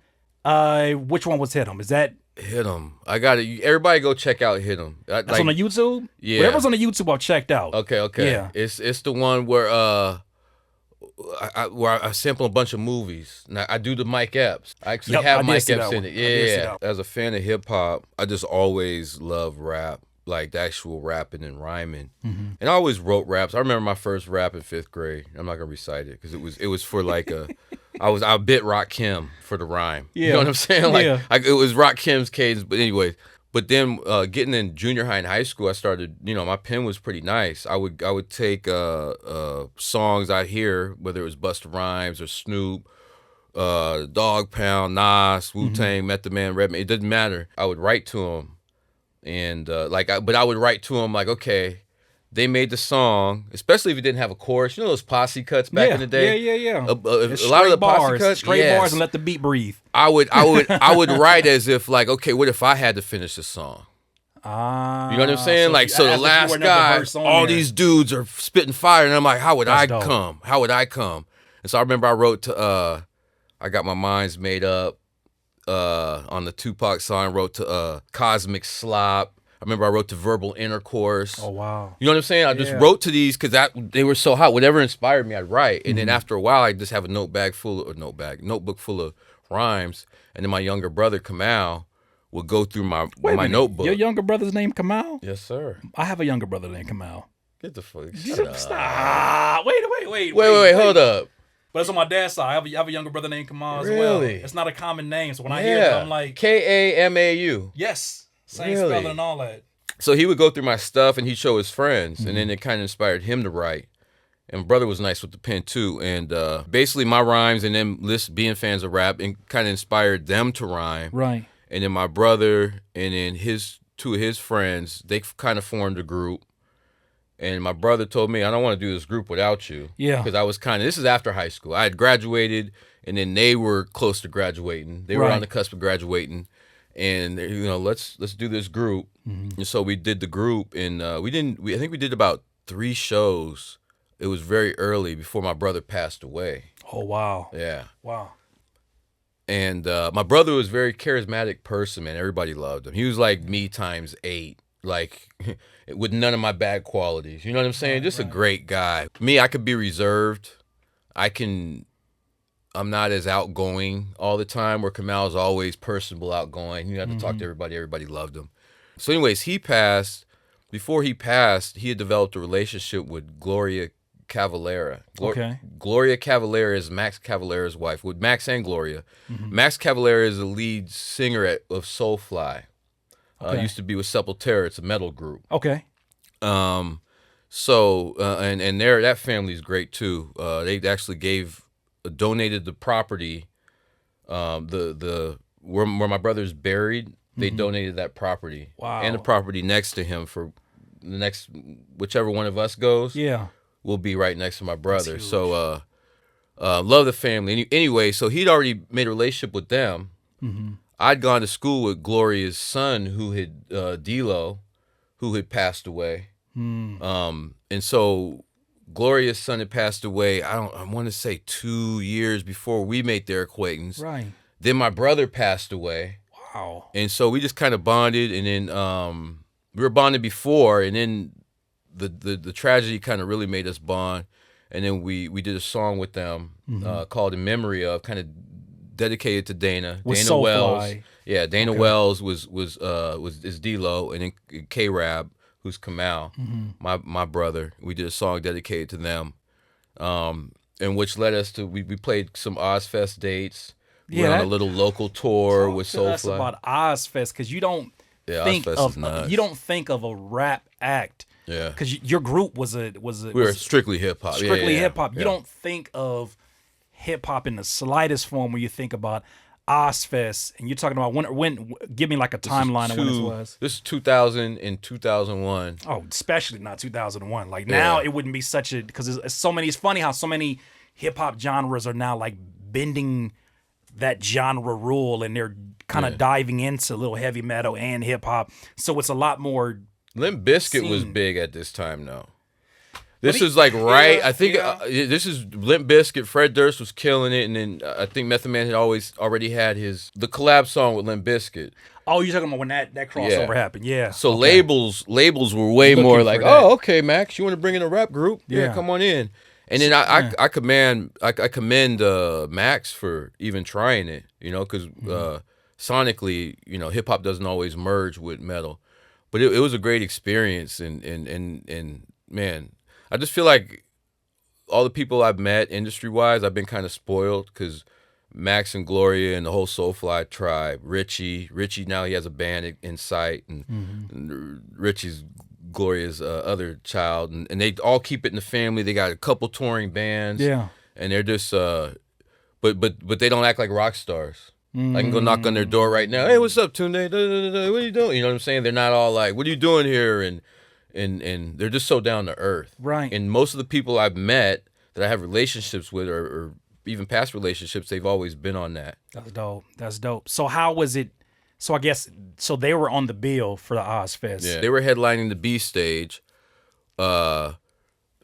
Which one was Hit 'Em? Is that Hit 'Em? I got it. Everybody go check out Hit 'Em. That's on the YouTube? Yeah. Whatever's on the YouTube, I've checked out. Okay. Yeah. It's the one where I sample a bunch of movies. Now I do the Mike Epps. I actually have Mike Epps in it. Yeah. As a fan of hip hop, I just always love rap. Like the actual rapping and rhyming, and I always wrote raps. I remember my first rap in 5th grade. I'm not gonna recite it because it was for like I bit Rakim for the rhyme. Yeah. You know what I'm saying? Like Yeah. it was Rakim's cadence. But anyway, then getting in junior high and high school, I started. My pen was pretty nice. I would take songs I hear, whether it was Busta Rhymes or Snoop, Dog Pound, Nas, Wu-Tang, Method Man, Redman. It didn't matter. I would write to them. And but I would write to them like, okay, they made the song, especially if it didn't have a chorus. You know those posse cuts back in the day. Yeah. A lot of the posse cuts, straight bars, and let the beat breathe. I would write as if like, okay, what if I had to finish the song? You know what I'm saying? So the last guy, all these dudes are spitting fire, and I'm like, how would I come? How would I come? And so I remember I wrote to, I got my minds made up. On the Tupac song, wrote to Cosmic Slop. I remember I wrote to Verbal Intercourse. Oh wow! You know what I'm saying? I just wrote to these because they were so hot. Whatever inspired me, I'd write. And then after a while, I just have a notebook full of rhymes. And then my younger brother Kamal would go through my notebook. Your younger brother's name Kamal? Yes, sir. I have a younger brother named Kamal. Get the fuck. Stop! Wait! Wait! Hold up. But it's on my dad's side. I have a younger brother named Kamal as well. Really? It's not a common name, so when I hear that, I'm like, Kamau. yes, same Really? spelling and all that. So he would go through my stuff and he'd show his friends, and then it kind of inspired him to write. And brother was nice with the pen too, and basically my rhymes and them being fans of rap and kind of inspired them to rhyme. Right. and then my brother, and then two of his friends, they kind of formed a group. And my brother told me, I don't want to do this group without you. Yeah. Because I was this is after high school. I had graduated, and then they were close to graduating. They were on the cusp of graduating. And, let's do this group. And so we did the group, and I think we did about 3 shows. It was very early before my brother passed away. Oh, wow. Yeah. Wow. And my brother was a very charismatic person, man. Everybody loved him. He was like me times 8. Like, with none of my bad qualities. You know what I'm saying? Just a great guy. Me, I could be reserved. I'm not as outgoing all the time, where Kamal's always personable, outgoing. You have to talk to everybody. Everybody loved him. So anyways, he passed. Before he passed, he had developed a relationship with Gloria Cavalera. Gloria Cavalera is Max Cavalera's wife, with Max and Gloria. Max Cavalera is the lead singer of Soulfly. Used to be with Sepultura. It's a metal group. Okay. So and that family's great too. They actually donated the property, where my brother's buried. They donated that property. Wow. And the property next to him for the next, whichever one of us goes. Yeah. Will be right next to my brother. So love the family. Anyway, so he'd already made a relationship with them. I'd gone to school with Gloria's son, who had D'Lo, who had passed away. And so Gloria's son had passed away. I want to say 2 years before we made their acquaintance. Right. Then my brother passed away. Wow. And so we just kind of bonded, and then we were bonded before, and then the tragedy kind of really made us bond. And then we did a song with them called "In Memory Of," kind of dedicated to Dana. With Dana Soulfly. Wells. Yeah, Dana Wells is D-Lo, and then K-Rab, who's Kamal, my brother. We did a song dedicated to them, and which led us to we played some Ozfest dates. Yeah, went on a little local tour with Talk to us Soulfly. about Ozfest, because you don't think Ozfest of is nuts. you don't think of a rap act. Yeah, because your group was we were strictly hip hop. Strictly hip hop. You don't think of hip hop in the slightest form when you think about Ozfest, and you're talking about when give me like a timeline of when this was. This is 2000 and 2001. Oh, especially not 2001. Like now, it wouldn't be such a, because it's so many. It's funny how so many hip hop genres are now like bending that genre rule, and they're kind of diving into a little heavy metal and hip hop. So it's a lot more. Limp Bizkit was big at this time, though. This is like I think this is Limp Bizkit. Fred Durst was killing it, and then I think Method Man had already had the collab song with Limp Bizkit. Oh, you're talking about when that crossover happened, yeah. So labels were way Looking more like, for that. oh, okay, Max, you want to bring in a rap group? Yeah, come on in. And then I commend Max for even trying it, because sonically, hip hop doesn't always merge with metal, but it was a great experience, and man, I just feel like all the people I've met industry wise, I've been kind of spoiled, because Max and Gloria and the whole Soulfly tribe, Richie now he has a band in sight, and Richie's Gloria's other child, and they all keep it in the family. They got a couple touring bands, and they're just but they don't act like rock stars. I can go knock on their door right now. Hey, what's up, Tunde? What are you doing? You know what I'm saying? They're not all like, what are you doing here? And they're just so down to earth. Right. And most of the people I've met that I have relationships with, or even past relationships, they've always been on that. That's dope. So how was it? So I guess, they were on the bill for the Ozfest. Yeah, they were headlining the B stage, and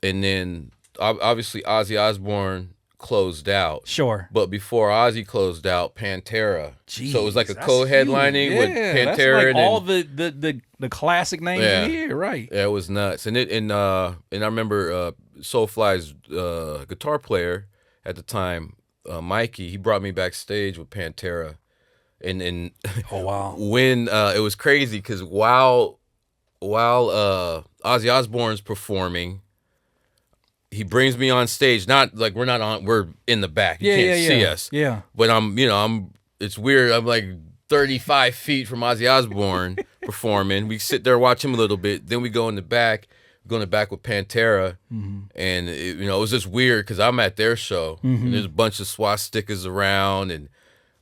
then obviously Ozzy Osbourne closed out. Sure. But before Ozzy closed out, Pantera. Jeez, so it was like a co-headlining with Pantera. That's like and all the classic names in here, right? Yeah, it was nuts. And I remember Soulfly's guitar player at the time, Mikey. He brought me backstage with Pantera. And oh wow, when it was crazy, because while Ozzy Osbourne's performing, he brings me on stage. Not like we're in the back. You can't see us. Yeah. But it's weird. I'm like 35 feet from Ozzy Osbourne performing. We sit there, watch him a little bit. Then we go in the back. Go in the back with Pantera, and it was just weird because I'm at their show. And there's a bunch of swastikas around, and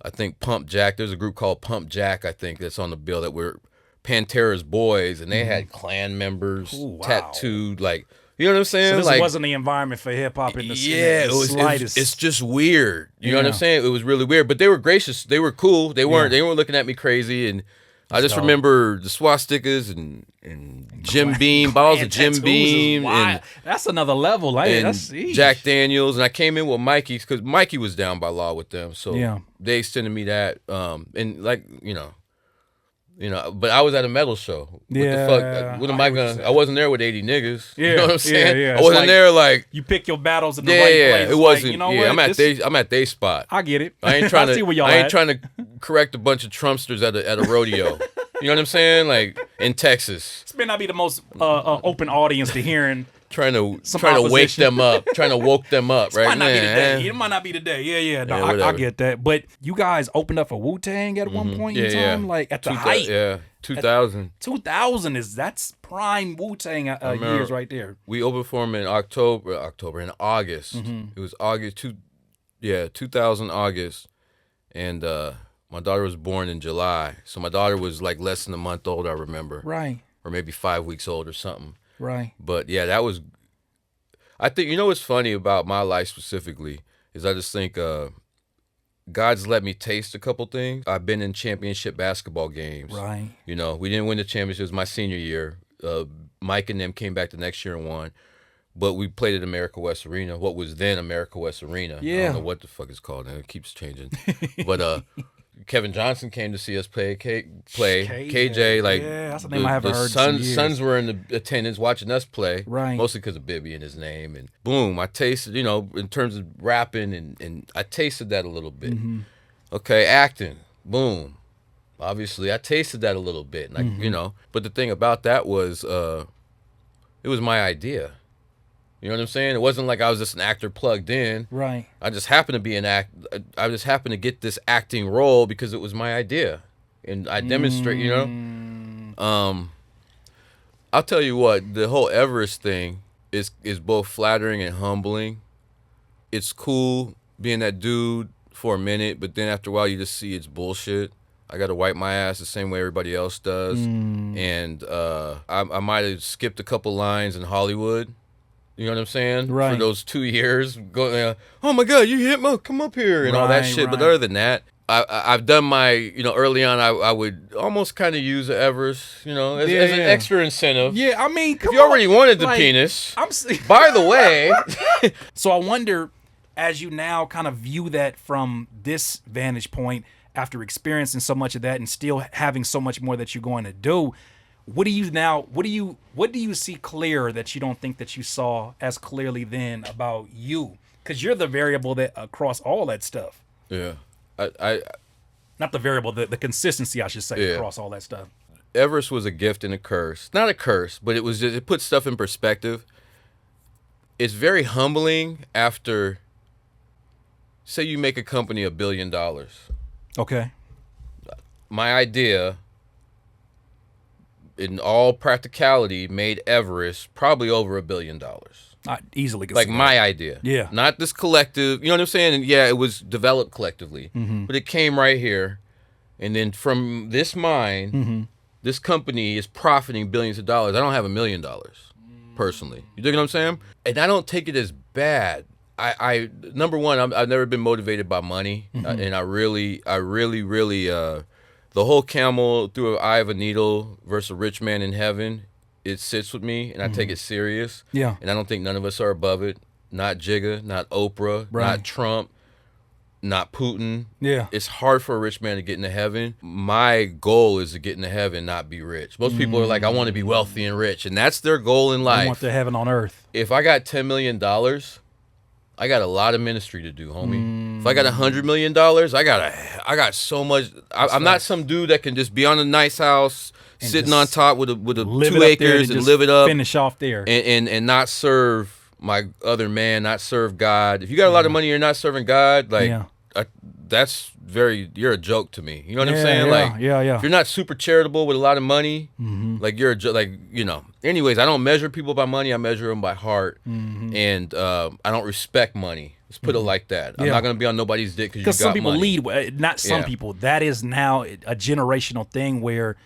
I think Pump Jack. There's a group called Pump Jack, I think, that's on the bill that were Pantera's boys, and they had Klan members tattooed, like, you know what I'm saying? So this like, wasn't the environment for hip hop in the slightest. It's just weird. You know what I'm saying? It was really weird, but they were gracious. They were cool. They weren't looking at me crazy, and I just remember the swastikas and Jim Beam, bottles of Jim Beam, and that's another level. Like, and that's Jack Daniels, and I came in with Mikey's because Mikey was down by law with them, so they extended me that. And like but I was at a metal show. What the fuck? What am I gonna? I wasn't there with 80 niggas. You know what I'm saying? Yeah. I wasn't there like you pick your battles in the right place. It wasn't. Like, you know what? I'm at their spot. I get it. I ain't trying I see where y'all I ain't at. trying to correct a bunch of Trumpsters at a rodeo. You know what I'm saying? Like in Texas. This may not be the most open audience to hearing. Trying to wake them up, trying to woke them up, right? Might not be today. It might not be today. Yeah. No, I get that. But you guys opened up for Wu-Tang at one point in time, like at the height. Yeah, 2000. 2000 that's prime Wu-Tang years right there. We opened for him in in August. It was August 2000 August, and my daughter was born in July, so my daughter was like less than a month old. I remember, right, or maybe 5 weeks old or something. Right. But yeah, that was, I think, what's funny about my life specifically is I just think God's let me taste a couple things. I've been in championship basketball games. Right. We didn't win the championship. It was my senior year. Mike and them came back the next year and won. But we played at America West Arena, what was then America West Arena. Yeah. I don't know what the fuck it's called now. It keeps changing. But Kevin Johnson came to see us play. KJ, like, that's a name I haven't heard in years. Sons were in the attendance watching us play, right? Mostly because of Bibby and his name. And boom, I tasted, in terms of rapping, and I tasted that a little bit. Okay, acting, boom. Obviously, I tasted that a little bit, and But the thing about that was, it was my idea. You know what I'm saying? It wasn't like I was just an actor plugged in. Right. I just happened to be I just happened to get this acting role because it was my idea, and I demonstrate. I'll tell you what, the whole Everest thing is both flattering and humbling. It's cool being that dude for a minute, but then after a while you just see it's bullshit. I got to wipe my ass the same way everybody else does, and I might have skipped a couple lines in Hollywood. You know what I'm saying? Right. For those 2 years, oh my God, you hit me, come up here, and all that shit. Right. But other than that, I've done my, early on, I would almost kind of use the Everest, as an extra incentive. Yeah, I mean, if you already wanted the penis, by the way. So I wonder, as you now kind of view that from this vantage point, after experiencing so much of that and still having so much more that you're going to do, what do you see clear that you don't think that you saw as clearly then about you? Because you're the variable that across all that stuff. Yeah. I not the variable, the consistency, I should say, across all that stuff. Everest was a gift and a curse. Not a curse, but it puts stuff in perspective. It's very humbling after, say you make a company $1 billion. Okay. My idea, in all practicality, made Everest probably over $1 billion. Not easily. Like my idea. Yeah. Not this collective. You know what I'm saying? And yeah, it was developed collectively. But it came right here. And then from this mine, this company is profiting billions of dollars. I don't have $1 million, personally. You dig what I'm saying? And I don't take it as bad. I number one, I've never been motivated by money. And I really, the whole camel through an eye of a needle versus a rich man in heaven, it sits with me, and I take it serious. Yeah. And I don't think none of us are above it. Not Jigga, not Oprah, not Trump, not Putin. Yeah. It's hard for a rich man to get into heaven. My goal is to get into heaven, not be rich. Most people are like, I want to be wealthy and rich, and that's their goal in life. I want the heaven on earth. If I got $10 million, I got a lot of ministry to do, homie. If I got $100 million, I got so much. I'm not some dude that can just be on a nice house, and sitting on top with a 2 acres and live it up, finish off there, and not serve my other man, not serve God. If you got a lot of money, you're not serving God. Like you're a joke to me. You know what I'm saying? If you're not super charitable with a lot of money, like you're a joke. Like Anyways, I don't measure people by money. I measure them by heart, and I don't respect money. Let's put it like that. I'm Yeah. not gonna be on nobody's dick because Because you got some people money. lead, not some Yeah. people. That is now a generational thing where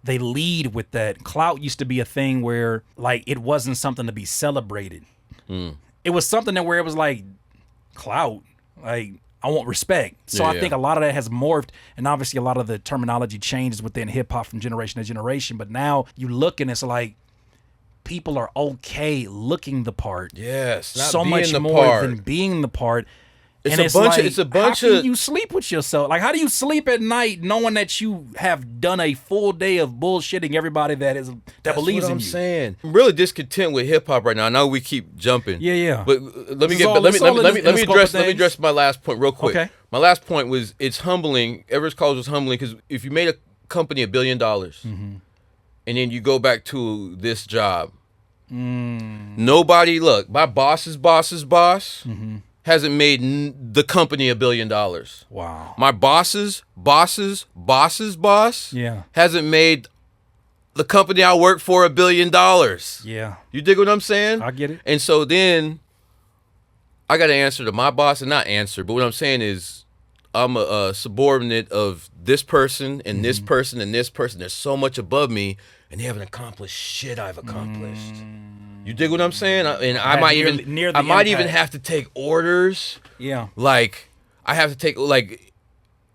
they lead with that. Clout used to be a thing where like it wasn't something to be celebrated. It was something that where it was like clout, like I want respect. So Yeah, I think yeah. a lot of that has morphed, and obviously a lot of the terminology changes within hip hop from generation to generation. But now you look and it's like people are okay looking the part. Yes, not So being much the more part. than being the part. It's And a bunch of- like, it's a bunch how can of- you sleep with yourself? Like, how do you sleep at night knowing that you have done a full day of bullshitting everybody that believes what in I'm you? saying. I'm really discontent with hip hop right now. I know we keep jumping. Yeah, yeah. But let me This get. is all- But let this me all in let me the- let in me the scope address of let me things. address my last point real quick. Okay. My last point was it's humbling. Everest College was humbling because if you made a company $1 billion, and then you go back to this job, nobody look. My boss's boss's boss hasn't made the company $1 billion. Wow. My boss's boss's boss Yeah. hasn't made the company I work for $1 billion. Yeah. You dig what I'm saying? I get it. And so then I got to answer to my boss, and not answer, but what I'm saying is I'm a subordinate of this person and this person and this person. They're so much above me, and they haven't accomplished shit I've accomplished. You dig what I'm saying? And I Had might near- even near the I might even impact. have to take orders. Yeah. Like I have to take like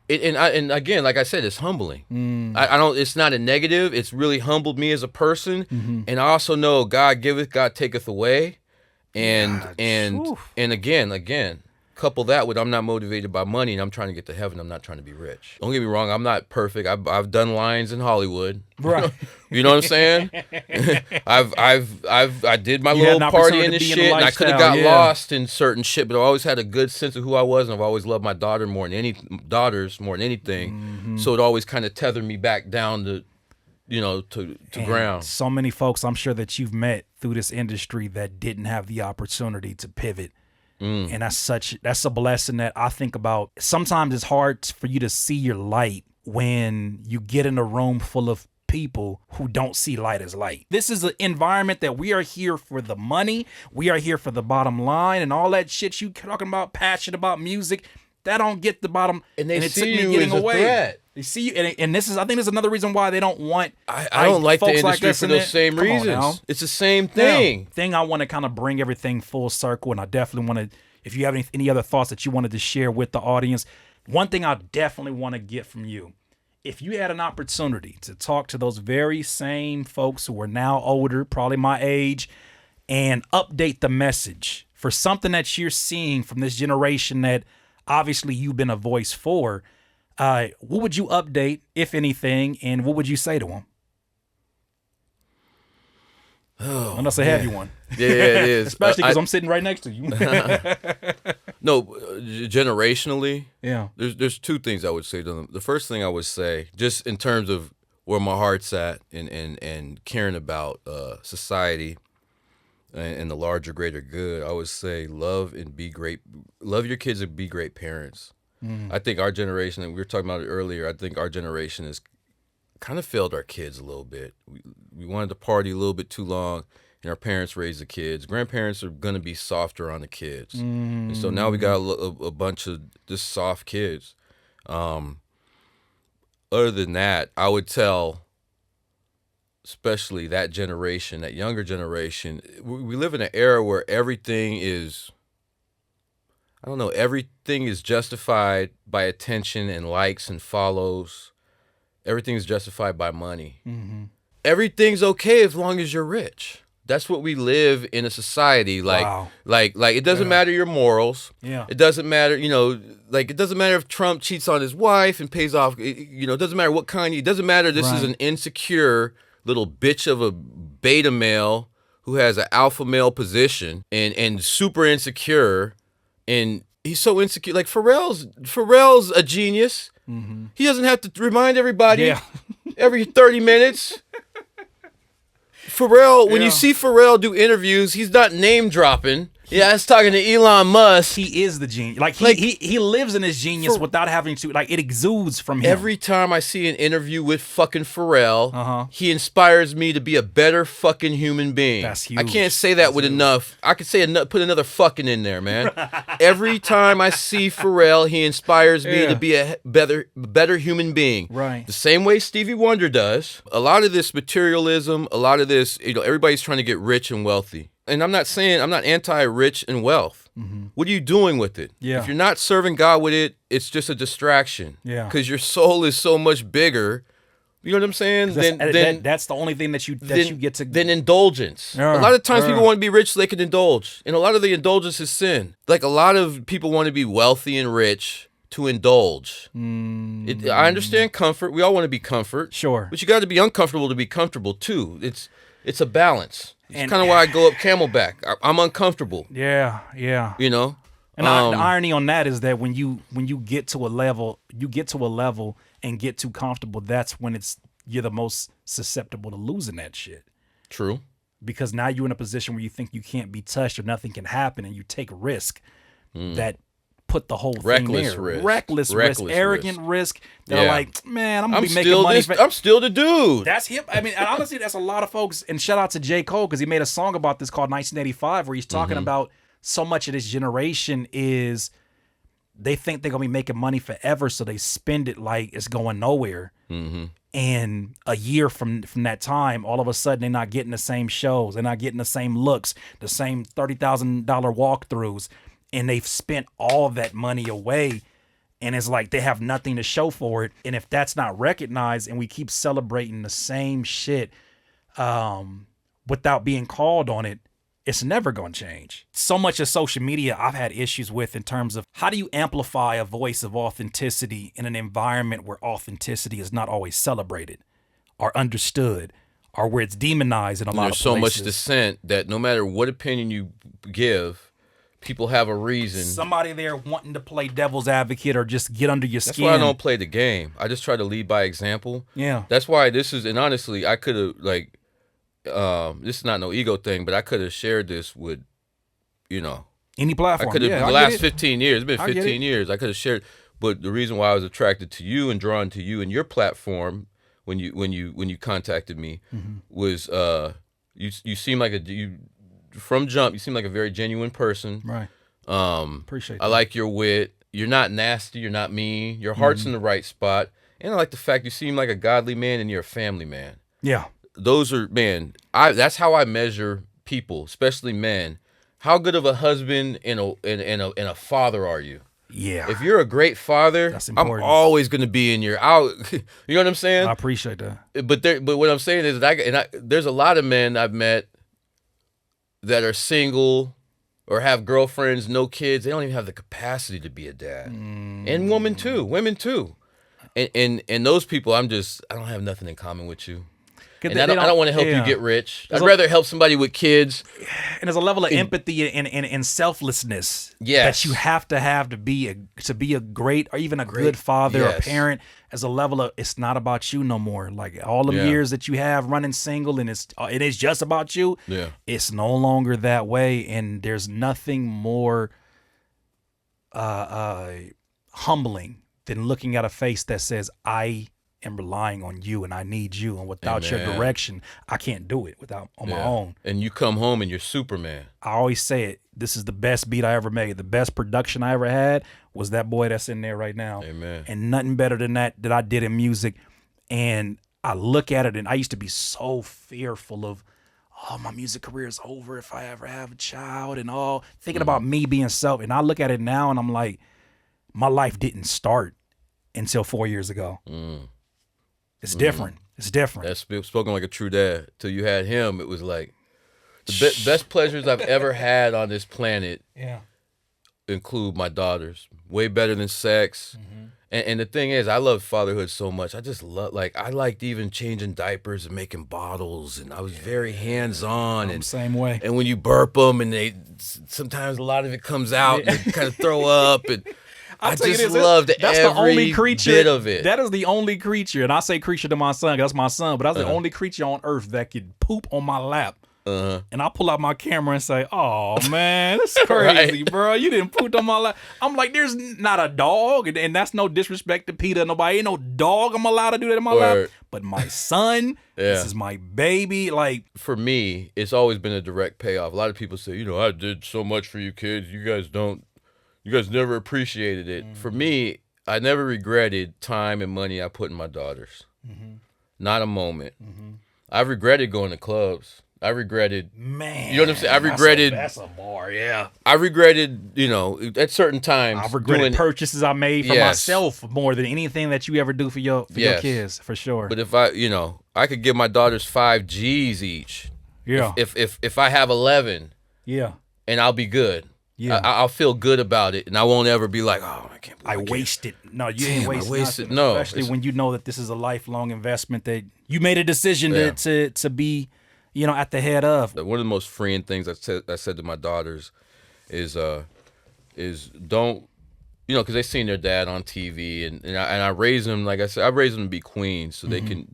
and again, like I said, it's humbling. I don't. It's not a negative. It's really humbled me as a person, and I also know God giveth, God taketh away, and oof. again, couple that with I'm not motivated by money, and I'm trying to get to heaven. I'm not trying to be rich. Don't get me wrong. I'm not perfect. I've done lines in Hollywood. Right. You know what I'm saying? I did my You had little an party opportunity and to this be in the shit, and I could have lifestyle, got yeah. lost in certain shit, but I always had a good sense of who I was, and I've always loved my daughters more than anything. So it always kind of tethered me back down to, to And ground. So many folks I'm sure that you've met through this industry that didn't have the opportunity to pivot. And that's a blessing that I think about. Sometimes it's hard for you to see your light when you get in a room full of people who don't see light as light. This is an environment that we are here for the money. We are here for the bottom line and all that shit you talking about, passionate about music. That don't get the bottom. And they it see took me you getting as a away. threat. They see you, and this is, I think, this is another reason why they don't want. I don't like the folks industry us for in those it. same Come on reasons. now. It's the same Now, thing. I want to kind of bring everything full circle, and I definitely want to, if you have any other thoughts that you wanted to share with the audience, one thing I definitely want to get from you, if you had an opportunity to talk to those very same folks who are now older, probably my age, and update the message for something that you're seeing from this generation that obviously you've been a voice for, what would you update, if anything, and what would you say to them? Oh, Unless I have you one. Yeah, it is. Especially because I'm sitting right next to you. No, generationally, Yeah. there's two things I would say to them. The first thing I would say, just in terms of where my heart's at and caring about society and the larger, greater good, I would say love your kids and be great parents. I think our generation, and we were talking about it earlier, I think our generation has kind of failed our kids a little bit. We wanted to party a little bit too long, and our parents raised the kids. Grandparents are going to be softer on the kids. And so now we got a bunch of just soft kids. Other than that, I would tell, especially that generation, that younger generation, we live in an era where everything is justified by attention and likes and follows. Everything's justified by money. Everything's okay as long as you're rich. That's what we live in a society. Wow. Like it doesn't matter your morals. Yeah. It doesn't matter, it doesn't matter if Trump cheats on his wife and pays off, it doesn't matter what kind. It doesn't matter. This is Right. an insecure little bitch of a beta male who has an alpha male position and super insecure. And he's so insecure. Like Pharrell's a genius. He doesn't have to remind everybody Yeah. every 30 minutes. Pharrell, when Yeah. you see Pharrell do interviews, he's not name dropping. Yeah, I was talking to Elon Musk. He is the genius. Like Like, he lives in his genius without having to. Like it exudes from him. Every time I see an interview with fucking Pharrell, he inspires me to be a better fucking human being. That's I huge. can't say that with enough. I could say put another fucking in there, man. Every time I see Pharrell, he inspires me to be a better human being. Right. The same way Stevie Wonder does. A lot of this materialism, a lot of this, everybody's trying to get rich and wealthy. And I'm not anti-rich and wealth. What are you doing with it? Yeah. If you're not serving God with it, it's just a distraction. Yeah. Because your soul is so much bigger. You know what I'm saying? That's the only thing that you get to. Then indulgence. A lot of times people want to be rich so they can indulge. And a lot of the indulgence is sin. Like a lot of people want to be wealthy and rich to indulge. I understand comfort. We all want to be comfort. Sure. But you got to be uncomfortable to be comfortable too. It's a balance. It's kind of why I go up camelback. I'm uncomfortable. Yeah. You know? And the irony on that is that when you get to a level, and get too comfortable, that's when you're the most susceptible to losing that shit. True. Because now you're in a position where you think you can't be touched or nothing can happen, and you take a risk that put the whole Reckless thing there. risk. Reckless risk, arrogant risk. They're like, man, I'm making money. I'm still the dude. That's him. I mean, and honestly, that's a lot of folks. And shout out to J. Cole because he made a song about this called 1985, where he's talking about so much of this generation is they think they're gonna be making money forever, so they spend it like it's going nowhere. And a year from that time, all of a sudden they're not getting the same shows, they're not getting the same looks, the same $30,000 walkthroughs. And they've spent all of that money away, and it's like they have nothing to show for it. And if that's not recognized, and we keep celebrating the same shit without being called on it, it's never going to change. So much of social media I've had issues with in terms of how do you amplify a voice of authenticity in an environment where authenticity is not always celebrated or understood, or where it's demonized in a lot of places. There's so much dissent that no matter what opinion you give, people have a reason. Somebody there wanting to play devil's advocate or just get under your skin. That's why I don't play the game. I just try to lead by example. Yeah. That's why and honestly, I could have, this is not no ego thing, but I could have shared this with, any platform. I could have, the last 15 years, it's been 15 years, I could have shared. But the reason why I was attracted to you and drawn to you and your platform when you contacted me was you seem like from jump, you seem like a very genuine person. Right. Appreciate that. I like your wit. You're not nasty. You're not mean. Your heart's in the right spot. And I like the fact you seem like a godly man and you're a family man. Yeah. Those are, that's how I measure people, especially men. How good of a husband and a father are you? Yeah. If you're a great father, That's I'm important. always going to be in your out. You know what I'm saying? I appreciate that. But what I'm saying is there's a lot of men I've met that are single or have girlfriends, no kids. They don't even have the capacity to be a dad. And women too. And those people, I don't have nothing in common with you. And I don't want to help you get rich. I'd rather help somebody with kids. And there's a level of empathy and selflessness that you have to be a great or even a good father or parent. As a level of, it's not about you no more. Like all the years that you have running single and it is just about you. Yeah. It's no longer that way. And there's nothing more humbling than looking at a face that says, I am relying on you and I need you, and without your direction I can't do it on my own. And you come home and you're Superman. I always say it, this is the best beat I ever made. The best production I ever had was that boy that's in there right now. Amen. And nothing better than that I did in music. And I look at it and I used to be so fearful of, my music career is over if I ever have a child and all, thinking about me being self. And I look at it now and I'm like, my life didn't start until 4 years ago. It's different. It's different. That's spoken like a true dad. Till you had him, it was like the best pleasures I've ever had on this planet. Yeah. Include my daughters. Way better than sex. And the thing is, I love fatherhood so much. I just love, I liked even changing diapers and making bottles, and I was very hands-on. I'm the same way. And when you burp them, and sometimes a lot of it comes out, and they kind of throw up, and I just loved every bit of it. That is the only creature, and I say creature to my son, 'cause that's my son, but that's the only creature on earth that could poop on my lap And I pull out my camera and say, "Oh man, that's crazy, bro. You didn't poop on my lap." I'm like, "There's not a dog, and that's no disrespect to PETA. Nobody, ain't no dog I'm allowed to do that in my lap. But my son, this is my baby. Like, for me, it's always been a direct payoff. A lot of people say, I did so much for you kids. You guys never appreciated it. For me, I never regretted time and money I put in my daughters. Not a moment. I regretted going to clubs. I regretted, man, you know what I'm saying? I regretted. That's a bar, yeah. I regretted, at certain times. I regretted purchases I made for myself more than anything that you ever do for your kids, for sure. But if I could give my daughters 5 G's each. Yeah. If I have 11. Yeah. And I'll be good. Yeah. I'll feel good about it, and I won't ever be like, oh, I can't believe I wasted. No, you ain't wasted. No, especially when you know that this is a lifelong investment that you made a decision to be, at the head of. One of the most freeing things I said to my daughters is don't, because they seen their dad on TV, and I raised them, like I said, I raised them to be queens, so they can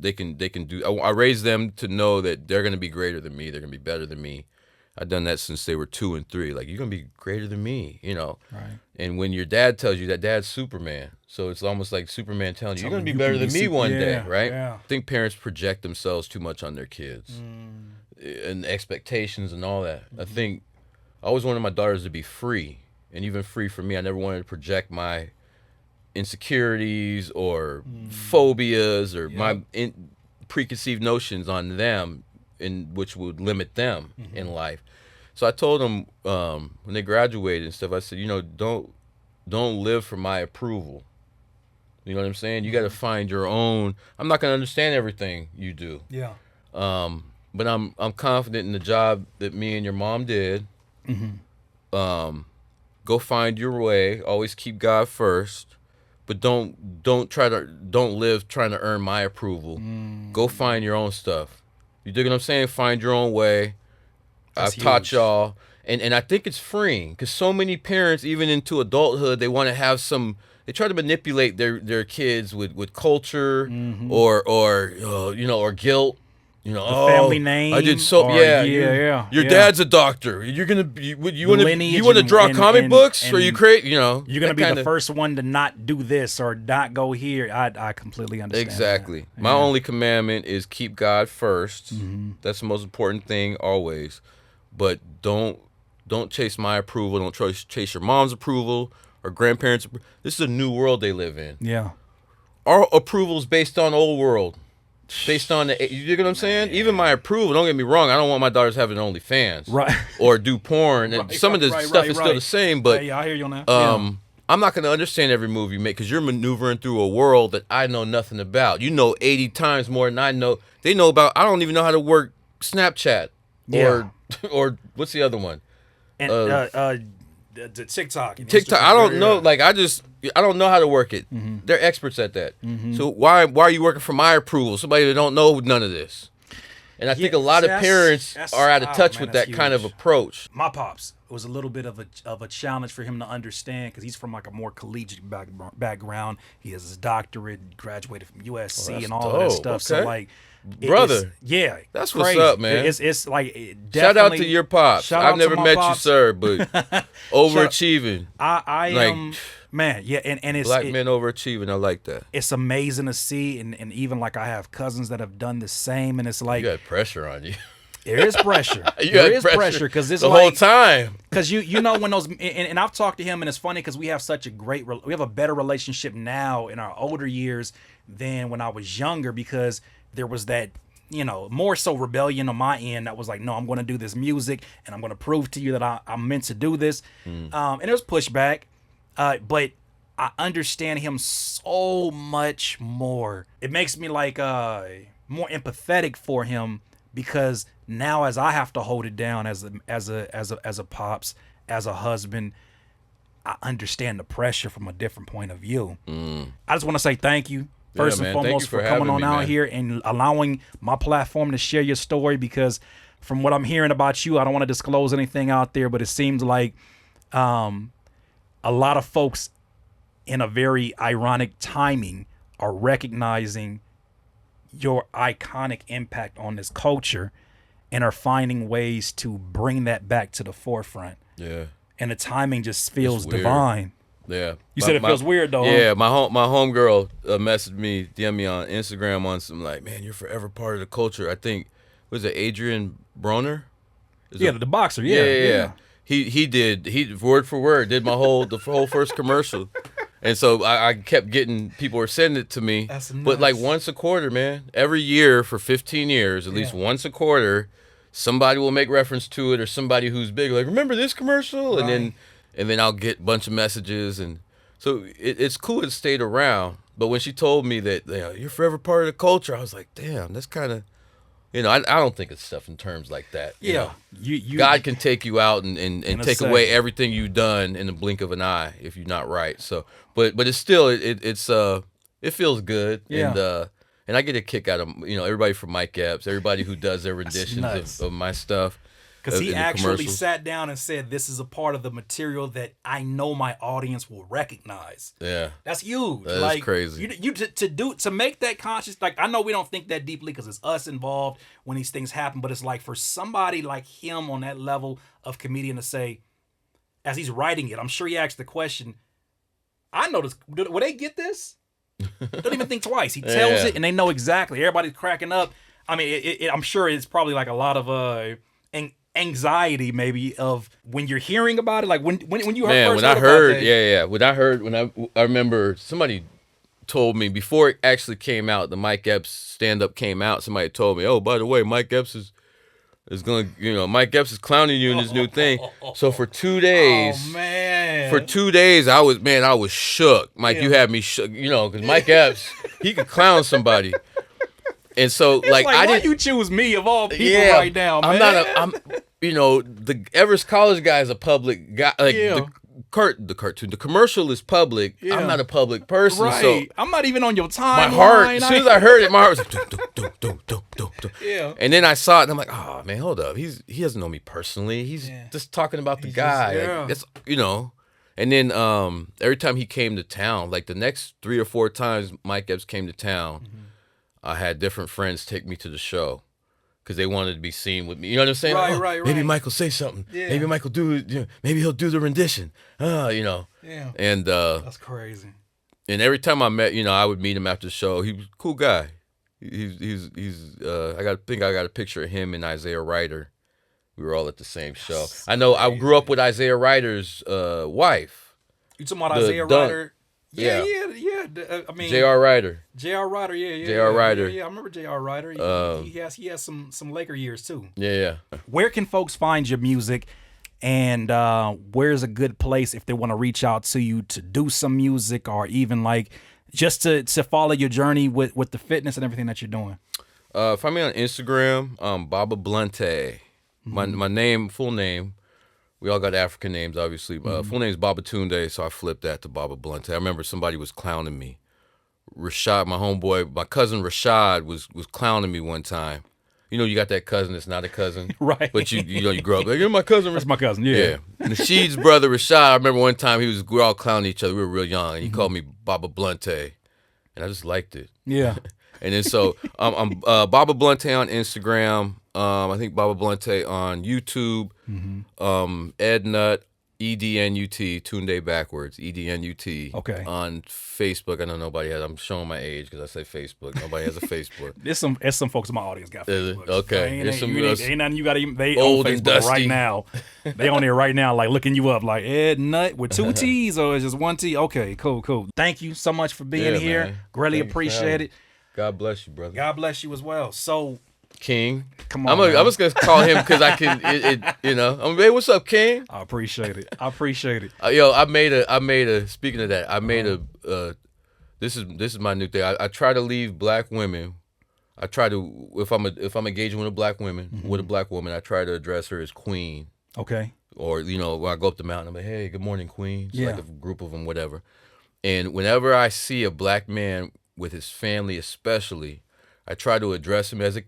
do. I raised them to know that they're gonna be greater than me. They're gonna be better than me. I've done that since they were 2 and 3. Like, you're gonna be greater than me, Right. And when your dad tells you that, dad's Superman, so it's almost like Superman telling you, you're gonna be better than me one day, right? Yeah. I think parents project themselves too much on their kids, and expectations and all that. I think I always wanted my daughters to be free, and even free for me. I never wanted to project my insecurities or phobias or my preconceived notions on them, which would limit them in life. So I told them when they graduated and stuff, I said, don't live for my approval. You know what I'm saying? You got to find your own. I'm not going to understand everything you do. Yeah. But I'm confident in the job that me and your mom did. Go find your way. Always keep God first. But don't live trying to earn my approval. Go find your own stuff. You dig what I'm saying? Find your own way. I've taught y'all. And I think it's freeing, because so many parents, even into adulthood, they want to have they try to manipulate their kids with culture or guilt. Family name. I did so. Your dad's a doctor. You're gonna you want to draw comic books, or you create. You're gonna be the first one to not do this or not go here. I completely understand. Exactly. My only commandment is keep God first. That's the most important thing always. But don't chase my approval. Don't chase your mom's approval or grandparents'. This is a new world they live in. Yeah. Our approval's based on old world. Based on you dig what I'm saying? Even my approval, don't get me wrong, I don't want my daughters having OnlyFans. Right. Or do porn. And some of this stuff is still the same, but I hear you on that. I'm not going to understand every move you make, because you're maneuvering through a world that I know nothing about. 80 times more than I know. They know about. I don't even know how to work Snapchat or what's the other one? And the TikTok. TikTok. I don't know. Like, I don't know how to work it. They're experts at that. So why are you working for my approval? Somebody that don't know none of this. And I think a lot of parents are out of touch with that kind of approach. My pops, it was a little bit of a challenge for him to understand, because he's from like a more collegiate background. He has his doctorate, graduated from USC and all of that stuff. Okay. So like, brother, that's what's crazy. up, man. It's like shout out to your pops. I've never met you, sir, but overachieving. I am, man. Yeah, and it's black men overachieving. I like that. It's amazing to see, and even like I have cousins that have done the same, and it's like you got pressure on you. There is pressure. There is pressure because it's the whole time. Because you know when those and I've talked to him, and it's funny because we have such a we have a better relationship now in our older years than when I was younger, because there was that, more so rebellion on my end that was like, no, I'm going to do this music and I'm going to prove to you that I'm meant to do this. And it was pushback, but I understand him so much more. It makes me like more empathetic for him, because now as I have to hold it down as a pops, as a husband, I understand the pressure from a different point of view. I just want to say thank you. First and foremost, for coming on out here and allowing my platform to share your story, because from what I'm hearing about you, I don't want to disclose anything out there, but it seems like a lot of folks in a very ironic timing are recognizing your iconic impact on this culture. and are finding ways to bring that back to the forefront. Yeah. And the timing just feels weird. divine. Yeah. You said it feels weird though. Yeah, huh? my homegirl messaged me, DM me on Instagram on some like, man, you're forever part of the culture. I think was it Adrian Broner? Yeah, the boxer. Yeah. He word for word did the whole first commercial. And so I kept getting, people were sending it to me. That's nuts. But like once a quarter, man. Every year for 15 years, at least once a quarter, somebody will make reference to it, or somebody who's big, like, remember this commercial? Right. And then I'll get a bunch of messages. And so it's cool it stayed around. But when she told me that, you're forever part of the culture, I was like, damn, that's kind of, I don't think of stuff in terms like that. Yeah. God can take you out and take away second. everything you've done in the blink of an eye if you're not right. So, but it's still it feels good. Yeah. And I get a kick out of everybody from Mike Epps, everybody who does their renditions nuts. of my stuff. Because he in the actually commercials. sat down and said, this is a part of the material that I know my audience will recognize. Yeah, That's huge. That is like, crazy. To make that conscious, like, I know we don't think that deeply because it's us involved when these things happen, but it's like for somebody like him on that level of comedian to say, as he's writing it, I'm sure he asked the question, I know this, will they get this? Don't even think twice. He tells it and they know exactly. Everybody's cracking up. I mean, I'm sure it's probably like a lot of anxiety maybe of when you're hearing about it, like when you heard when I heard I remember somebody told me before it actually came out, the Mike Epps stand-up came out, somebody told me, oh, by the way, Mike Epps is going to, Mike Epps is clowning you in his new thing. So for 2 days, oh man, I was shook. Mike, you had me shook, because Mike Epps, he could clown somebody. And so, like I didn't. Why you choose me of all people right now, man? The Everest College Guy is a public guy. Like the cartoon, the commercial is public. Yeah. I'm not a public person, Right. so I'm not even on your timeline. my heart. As soon as I heard it, my heart was like, dum, dum. Yeah. And then I saw it, and I'm like, oh man, hold up. He doesn't know me personally. He's just talking about the guy. Just, Like, And then every time he came to town, like the next 3 or 4 times Mike Epps came to town. I had different friends take me to the show because they wanted to be seen with me. You know what I'm saying? Right. Maybe Michael say something. Yeah. Maybe Michael maybe he'll do the rendition. Yeah. And That's crazy. and every time I met, I would meet him after the show. He was a cool guy. He's I got a picture of him and Isaiah Ryder. We were all at the same show. I know I grew up with Isaiah Ryder's wife. You talking about The Isaiah dunk. Ryder? Yeah. I mean, J.R. Ryder. J.R. Ryder, J.R. Ryder. Yeah, I remember J.R. Ryder. He has some Laker years too. Yeah. Where can folks find your music, and where's a good place if they want to reach out to you to do some music, or even like just to follow your journey with the fitness and everything that you're doing? Find me on Instagram, Baba Blunte. My name, full name. We all got African names, obviously. Full name is Baba Tunde, so I flipped that to Baba Blunte. I remember somebody was clowning me. Rashad, my homeboy, my cousin Rashad was clowning me one time. You got that cousin that's not a cousin. Right. But you grow up like, you're my cousin. That's my cousin, yeah. Nasheed's brother Rashad, I remember one time we were all clowning each other. We were real young, and he called me Baba Blunte. And I just liked it. Yeah. And then so I'm Baba Blunte on Instagram. I think Baba Blunte on YouTube. Ed Nut, EDNUT, Tunde backwards, EDNUT. Okay. On Facebook, I know nobody has. I'm showing my age because I say Facebook. Nobody has a Facebook. There's some folks in my audience got Is it? Facebook. Okay. Ain't nothing you got to. They old on and Facebook dusty. right now. They on there right now, like looking you up, like Ed Nut with 2 T's or is just 1 T. Okay, cool. Thank you so much for being Yeah, here. man. Greatly Thank you for appreciate having it. God bless you, brother. God bless you as well. So King. Come on, man. I'm just gonna call him because I can. Hey, what's up, King? I appreciate it. I made a. Speaking of that, I made a. This is my new thing. I try to leave black women. I try to if I'm engaging with a black woman, I try to address her as queen. Okay. Or when I go up the mountain, I'm like, hey, good morning, queen. It's Yeah. like a group of them, whatever. And whenever I see a black man with his family, especially, I try to address him as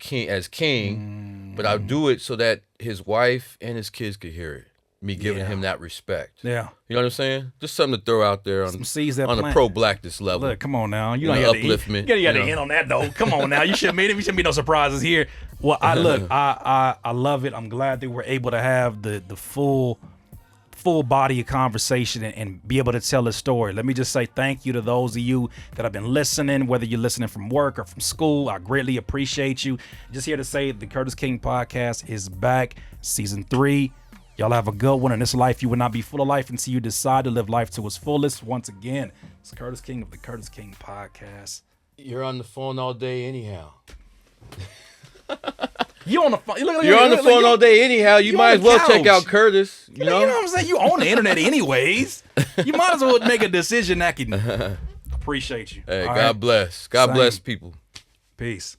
king, but I'll do it so that his wife and his kids could hear it. me giving him that respect. Yeah. You know what I'm saying? Just something to throw out there on Some seeds that on the plant. pro-blackness level. Look, come on now. You know, don't have upliftment, to you know. end on that though. Come on now. You shouldn't be no surprises here. Well, I love it. I'm glad that we're able to have the full body of conversation and be able to tell a story. Let me just say thank you to those of you that have been listening, whether you're listening from work or from school. I greatly appreciate you. Just here to say the Curtis King podcast is back, season 3. Y'all have a good one. In this life, you will not be full of life until you decide to live life to its fullest. Once again, it's Curtis King of the Curtis King podcast. You're on the phone all day anyhow. You on the phone? You're on the phone all day anyhow. You might as well check out Curtis. You know? You know what I'm saying? You on the internet anyways. You might as well make a decision that can appreciate you. Hey, All God right? bless. God Same. bless people. Peace.